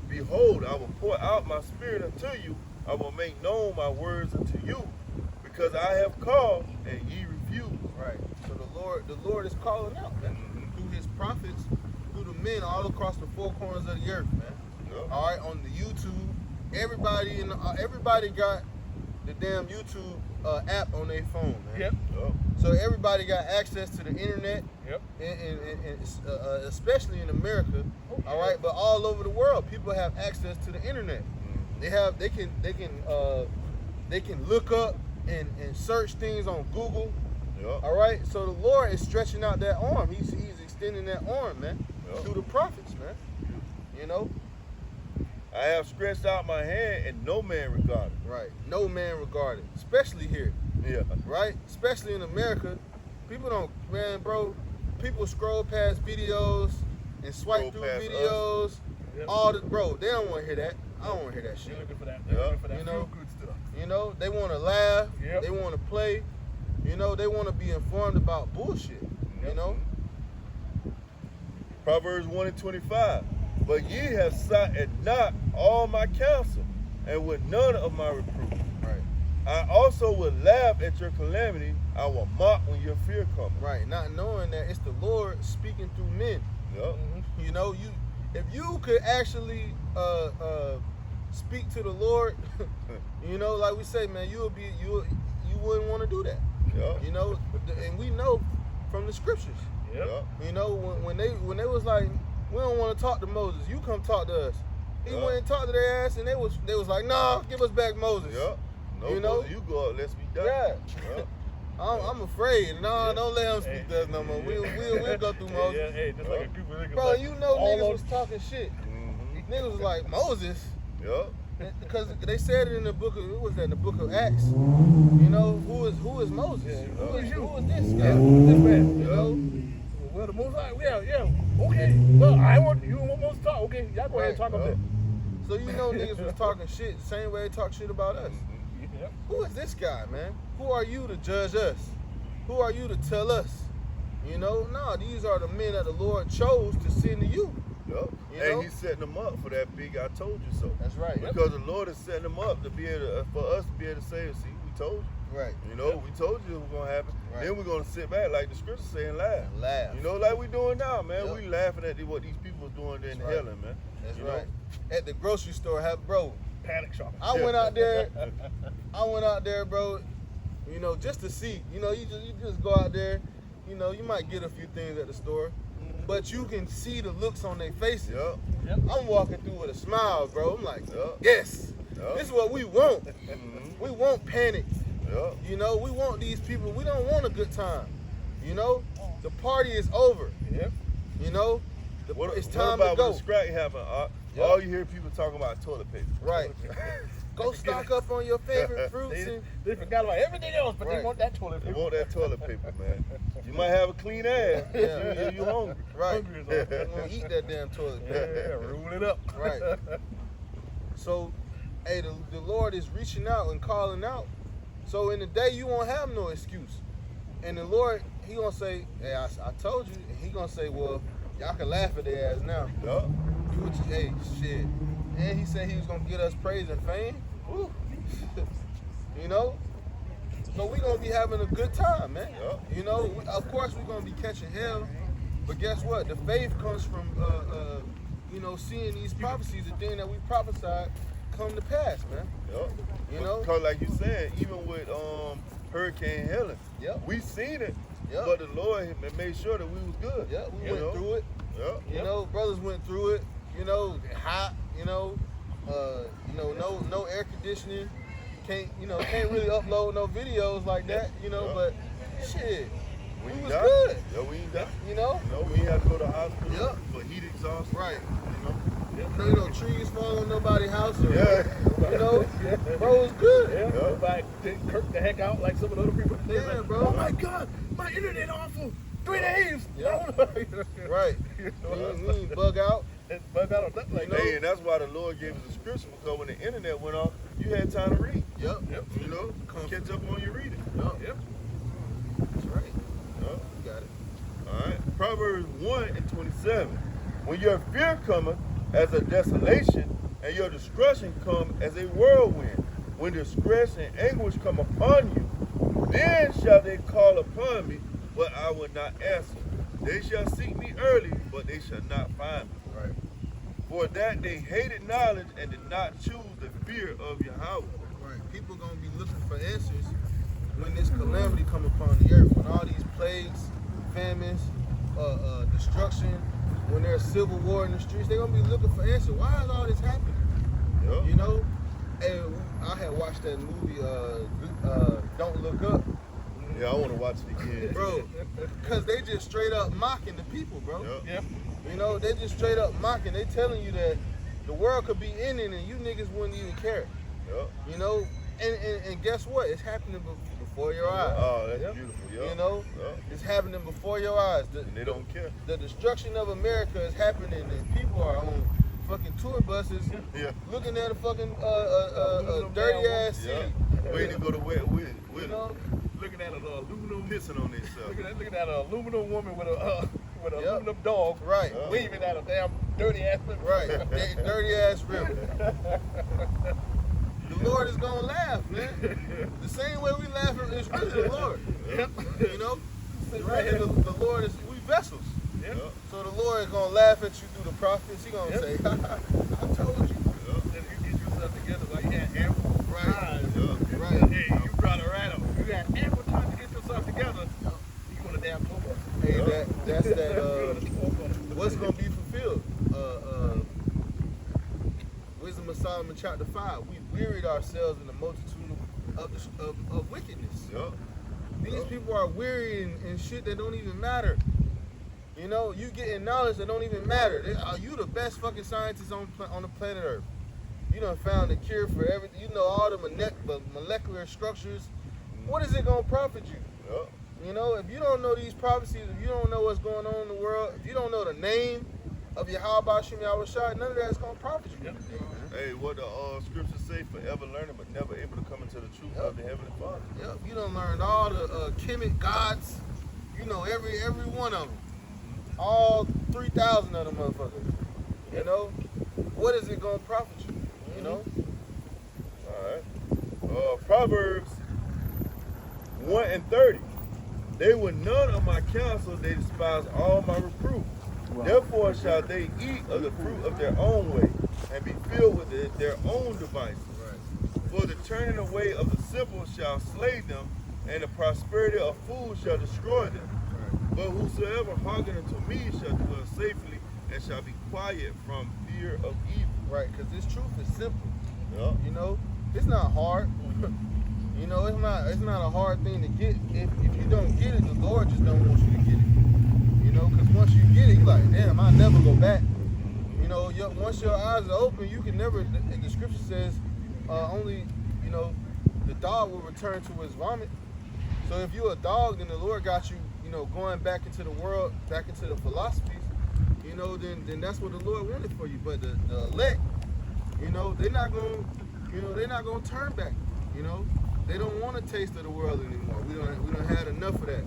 Behold, I will pour out my spirit unto you. I will make known my words unto you, because I have called and ye refuse. Right. So the Lord is calling out, man, through His prophets, through the men all across the four corners of the earth, man. Yeah. All right, on the YouTube, everybody got the damn YouTube app on their phone, man. Yep. Yeah. So everybody got access to the internet, Yep. and especially in America, all right. But all over the world, people have access to the internet. They can look up and search things on Google. Yeah. All right. So the Lord is stretching out that arm. He's extending that arm, man, Yeah. through the prophets, man. You know. I have stretched out my hand, and no man regarded. Right. No man regarded, especially here. Yeah. Right? Especially in America, people don't, man, bro. People scroll past videos and swipe Scroll through past videos. Yep. All the, bro, they don't want to hear that. I don't want to hear that They're shit. looking for that. They're Yeah. looking for that You know. feel-good stuff. You know, they want to laugh. Yep. They want to play. You know, they want to be informed about bullshit. You Yep. know. Proverbs 1:25. But ye have sought at not all my counsel, and with none of my reproof. Right. I also will laugh at your calamity. I will mock when your fear comes. Right. Not knowing that it's the Lord speaking through men. Yep. You know, if you could actually speak to the Lord, you know, like we say, man, you wouldn't want to do that. Yep. You know, and we know from the scriptures. Yep. Yep. You know, when they was like, we don't want to talk to Moses, you come talk to us. He Yeah. went and talked to their ass, and they was like, nah, give us back Moses. Yep. No, You know? you go up, let's be done. Yeah. Yep. I'm afraid. Nah, Yeah. don't let him speak Hey. to us no more. We'll go through Moses. Yeah, hey, just like a group of niggas. Bro, like, you know all niggas on- was talking shit. Mm-hmm. Niggas was like, Moses? Yep. Because they said it in the book of, what was that, in the book of Acts? You know, who is Moses? Yeah, Who is you? this guy? Yeah, this man. You know? Well, the Most High, yeah, okay. Well, I want you want to talk. Okay, y'all go ahead and talk Right. up there. So you know niggas was talking shit the same way they talk shit about us. Yep. Who is this guy, man? Who are you to judge us? Who are you to tell us? You know, nah, these are the men that the Lord chose to send to you. Yep. You And know? he's setting them up for that big I told you so. That's right. Because the Lord is setting them up to be able to, for us to be able to say, see, we told you. Right. You know, we told you it was gonna happen. Right. Then we're gonna sit back like the scriptures say and laugh. And laugh. You know, like we doing now, man. Yep. We laughing at what these people doing there in That's right. hell, man. That's You right. At the grocery store, bro, Panic shopping. I went out there, bro, you know, just to see. You know, you just go out there, you know, you might get a few things at the store, but you can see the looks on their faces. Yep. Yep. I'm walking through with a smile, bro. I'm like, Yep. yes, Yep. this is what we want. Mhm. We want panic. Yep. You know, we want these people. We don't want a good time. You know, the party is over. Yep. You know, it's time to what about go. when the scrap happen? Yep. All you hear people talking about toilet paper. Right. Go stock up on your favorite fruits and They forgot about everything else, but they Right. want that toilet They paper. want that toilet paper, man. You might have a clean ass. Yeah. You hungry. right. Hungry as all. They're gonna eat that damn toilet Yeah, paper. rule it up. Right. So, hey, the Lord is reaching out and calling out. So in the day you won't have no excuse. And the Lord, he gonna say, hey, I told you. And he gonna say, well, y'all can laugh at their ass now. Yup. Do what you, hey, shit. And he said he was gonna get us praise and fame. Woo. You know? So we gonna be having a good time, man. Yep. You know, of course we're gonna be catching hell, but guess what? The faith comes from, you know, seeing these prophecies, the thing that we prophesied come to pass, man. Yep. You know? Because like you said, even with Hurricane Helen, Yep. we seen it, Yep. but the Lord had made sure that we was good. Yeah, we You went know? through it. Yep. You know, brothers went through it. You know, hot. You know, no air conditioning. Can't really upload no videos like that. You know, Yep. but shit, we ain't was die. good. Yeah, we ain't die. You know, No, we ain't have to go to the hospital Yep. for heat exhaust. right. You know? You know, trees fall on nobody's house. Or, Yeah. You know, bro, it was good. Yeah, nobody didn't kirk the heck out like some of the other people. They Yeah, like, bro. Oh my God, my internet off for 3 days. Yeah. Right. We ain't bug out. Bug out on nothing like that. Hey, and that's why the Lord gave us a scripture, because when the internet went off, you had time to read. Yep. You know, catch up on your reading. Yep. That's right. Yep. You got it. All right. Proverbs 1:27. When your fear cometh as a desolation, and your destruction come as a whirlwind, when distress and anguish come upon you, then shall they call upon me, but I will not answer. They shall seek me early, but they shall not find me. Right. For that they hated knowledge and did not choose the fear of Yahweh. Right. People gonna be looking for answers when this calamity come upon the earth, when all these plagues, famines, destruction, when there's civil war in the streets, they're gonna be looking for answers. Why is all this happening? Yep. You know? And I had watched that movie, Don't Look Up, Yeah, I want to watch it again. bro, because they just straight up mocking the people, bro. Yep. Yep. You know, they just straight up mocking. They telling you that the world could be ending and you niggas wouldn't even care. Yep. You know? And guess what? It's happening before your eyes. Oh, that's Yep. beautiful. Yep. You know? Yep. It's happening before your eyes. And they don't care. The destruction of America is happening and people are on fucking tour buses Yeah. looking at a fucking dirty ass city. Yeah. Waiting to go to where with You know? Looking at an aluminum, pissing on themselves. looking at an aluminum woman with a Yep. aluminum dog, Right. waving at a damn dirty ass. Right. Dirty ass river. The Lord is gonna laugh, man. The same way we laugh at is really the Lord. Yep. You know? Right here, the Lord is, we vessels. Yep. Yep. So the Lord is gonna laugh at you through the prophets. He gonna Yep. say, I told you. Then you get yourself together like you had ample Right. time. Yep. Right. Hey, you brought it right up. You had ample time to get yourself together. You want a damn tour bus. Hey, that's that. What's gonna be fulfilled? Wisdom of Solomon, chapter 5. We wearied ourselves in the multitude of wickedness. Yep. These people are weary in shit that don't even matter. You know, you getting knowledge that don't even matter. Are you the best fucking scientist on the planet Earth? You done found a cure for everything. You know all the molecular structures. What is it gonna profit you? Yep. You know, if you don't know these prophecies, if you don't know what's going on in the world, if you don't know the name of Yahweh Shem Yahushua, none of that's gonna profit you. Yep. Hey, what the scriptures say, forever learning, but never able to come into the truth of the Heavenly Father. Yep, you done learned all the Kemet gods. You know every one of them. All 3,000 of them motherfuckers. You know, what is it gonna profit you? You know. All right. Proverbs 1:30. They were none of my counsel, they despise all my reproof. Therefore shall they eat of the fruit of their own way, and be filled with their own devices. Right. For the turning away of the simple shall slay them, and the prosperity of fools shall destroy them. Right. But whosoever hearken unto me shall dwell safely, and shall be quiet from fear of evil. Right, because this truth is simple. Yep. You know, it's not hard. You know, it's not a hard thing to get. If you don't get it, the Lord just don't want you to get it. You know, because once you get it, you're like, damn, I'll never go back. You know, once your eyes are open, you can never. The scripture says, only, you know, the dog will return to his vomit. So if you're a dog, then the Lord got you, you know, going back into the world, back into the philosophies. You know, then that's what the Lord wanted for you. But the elect, you know, they're not gonna turn back. You know, they don't want a taste of the world anymore. We don't had enough of that.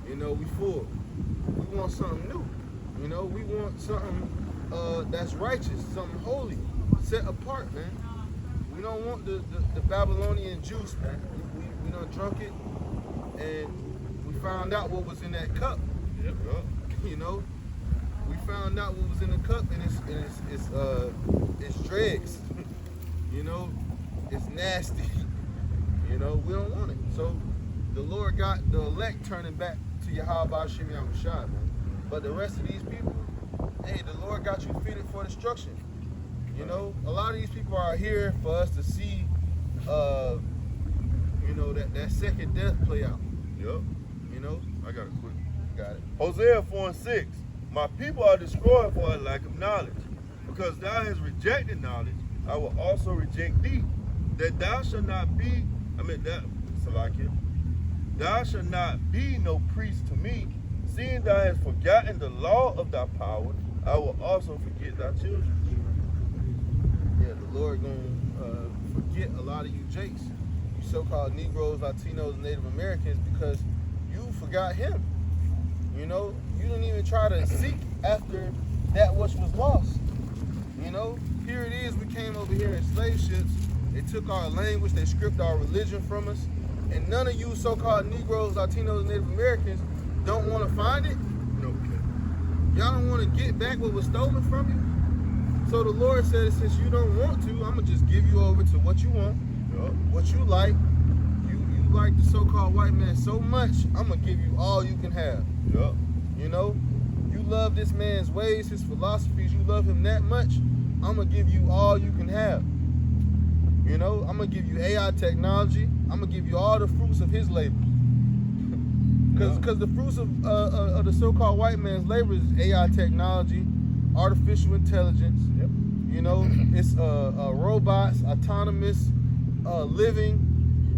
You know, we full. We want something new. You know, we want something that's righteous, something holy, set apart, man. We don't want the Babylonian juice, man. drunk it, and we found out what was in that cup. Yep. You know, we found out what was in the cup, and it's dregs. You know, it's nasty. You know, we don't want it. So the Lord got the elect turning back to Yahweh Shem Yahushua, man. But the rest of these people, hey, the Lord got you fitted for destruction. You know, a lot of these people are here for us to see, you know, that second death play out. Yep. You know, I got it quick. got it. Hosea 4:6. My people are destroyed for a lack of knowledge. Because thou hast rejected knowledge, I will also reject thee. That thou shalt not be, thou shalt not be no priest to me. Seeing thou hast forgotten the law of thy power, I will also forget thy children. Yeah, the Lord gonna forget a lot of you Jakes, you so-called Negroes, Latinos, and Native Americans, because you forgot Him. You know, you didn't even try to seek after that which was lost. You know, here it is, we came over here in slave ships. They took our language, they stripped our religion from us, and none of you so-called Negroes, Latinos, and Native Americans don't want to find it. No. Y'all don't want to get back what was stolen from you. So the Lord said, since you don't want to, I'm gonna just give you over to what you want, what you like. You like the so-called white man so much, I'm gonna give you all you can have. Yep. You know, you love this man's ways, his philosophies, you love him that much, I'm gonna give you all you can have. You know, I'm gonna give you AI technology, I'm gonna give you all the fruits of his labor. Because the fruits of the so-called white man's labor is AI technology, artificial intelligence. Yep. You know, it's robots, autonomous living.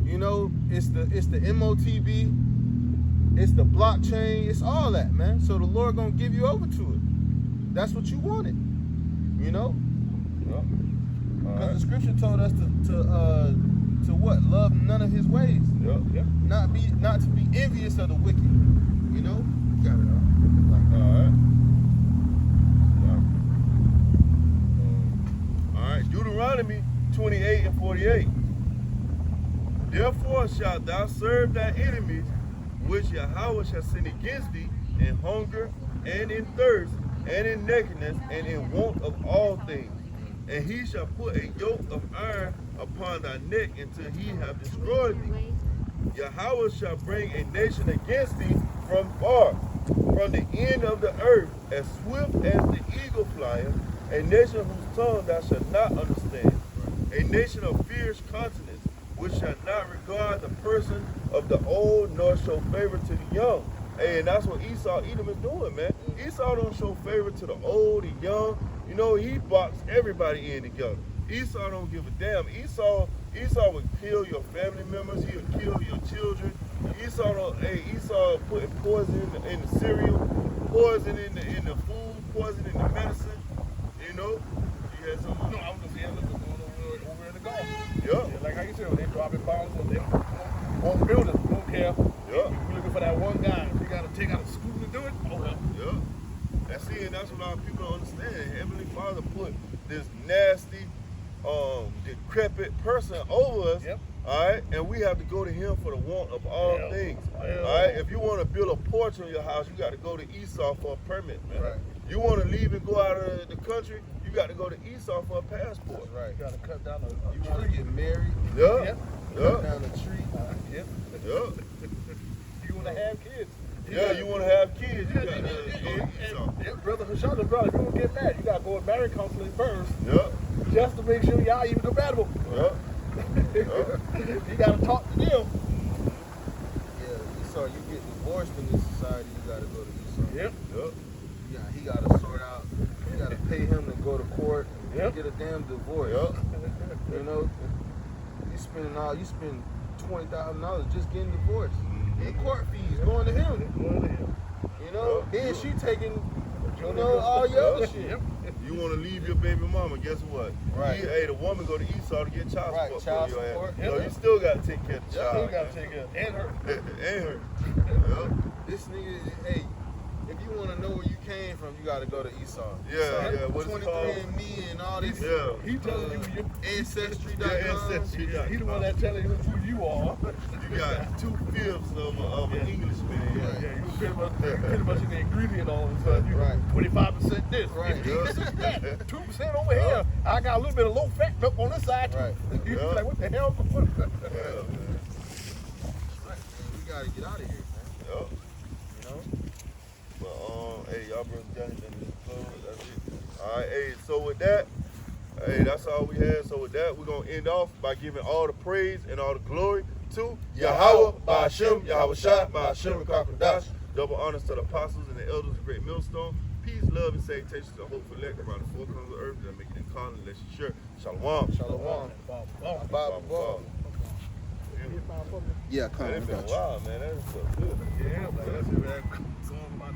You know, it's the MOTB, it's the blockchain, it's all that, man. So the Lord gonna give you over to it. That's what you wanted. You know, because the scripture told us to what? Love none of His ways. Yep. Not to be envious of the wicked. You know, you got it all. All right. Deuteronomy 28:48. Therefore shalt thou serve thy enemies, which Yahweh shall send against thee, in hunger and in thirst and in nakedness and in want of all things. And he shall put a yoke of iron upon thy neck until he have destroyed thee. Yahweh shall bring a nation against thee from far, from the end of the earth, as swift as the eagle flieth, a nation whose tongue thou shalt not understand, a nation of fierce countenance, which shall not regard the person of the old, nor show favor to the young. Hey, and that's what Edom is doing, man. Esau don't show favor to the old and young. You know, he boxed everybody in together. Esau don't give a damn. Esau would kill your family members. He'll kill your children. Esau putting poison in the cereal, poison in the food, poison in the medicine. You know, he has some. No, I was just saying, look what's going on over in the Gulf. Yeah. Like how you said, when they dropping bombs on buildings, we don't care. Yeah. We're looking for that one guy. If you got to take out a scoop to do it, oh well. Yeah. And that's what our people don't understand. Heavenly Father put this nasty, decrepit person over us. Yep. All right, and we have to go to Him for the want of all things. All right, if you want to build a porch on your house, you got to go to Esau for a permit, man. Right. You want to leave and go out of the country, you got to go to Esau for a passport. Right. You got to cut down a You want to get married? Yeah. Yep. Cut down a tree? Yep. Yeah. You want to have kids. Yeah, you want to have kids, you got to go to Esau. And Brother Hashana's brother, if you want to get married, you got to go to marriage counseling first, Yeah. just to make sure y'all even compatible. Yeah. You got to talk to them. Yeah, Esau, you get divorced in this society, you got to go to Esau. Yep. Yeah. Yeah, he got to sort out, you got to pay him to go to court and Yep. get a damn divorce. Yeah. You know, you spend $20,000 just getting divorced. And court fees going to him. You know, then she taking, you know, all your other shit. Yep. You want to leave your baby mama, guess what? Right. The woman go to Esau to get child Right, support child for your support. ass. You know, you still got to take care of the You child. got to take care of and her. And her. Yeah. This nigga, hey, if you want to know where you came from, you got to go to Esau. Yeah, what is it called? 23andMe and all these. Yeah. He telling you your Ancestry.com. Ancestry.com. He the one that telling you who you are. You got 2/5 of an Englishman. Yeah, you pretty much in the ingredient all of a sudden. You Right. 25% this, Right. 15% that, 2% over here. I got a little bit of low fat milk on this side too. Right. You Yeah. like, what the hell? Yeah, man. We got to get out of here, man. Yup. You know? But hey, y'all brothers got anything to close? That's it. All right, hey, so with that, hey, that's all we had. So with that, we're gonna end off by giving all the praise and all the glory to Yahweh, Ba'ashem, Yahweh Shah, Ba'ashem, and Kakodash. Double honors to the apostles and the elders of Great Millstone. Peace, love, and salutations to hope for elect around the four corners of earth that make it in calling unless you sure. Shalom. Shalom. Bob. Bob. Yeah, come Man, on. it's been a while, man. That's so good. Yeah, man, that's it, man. Going with my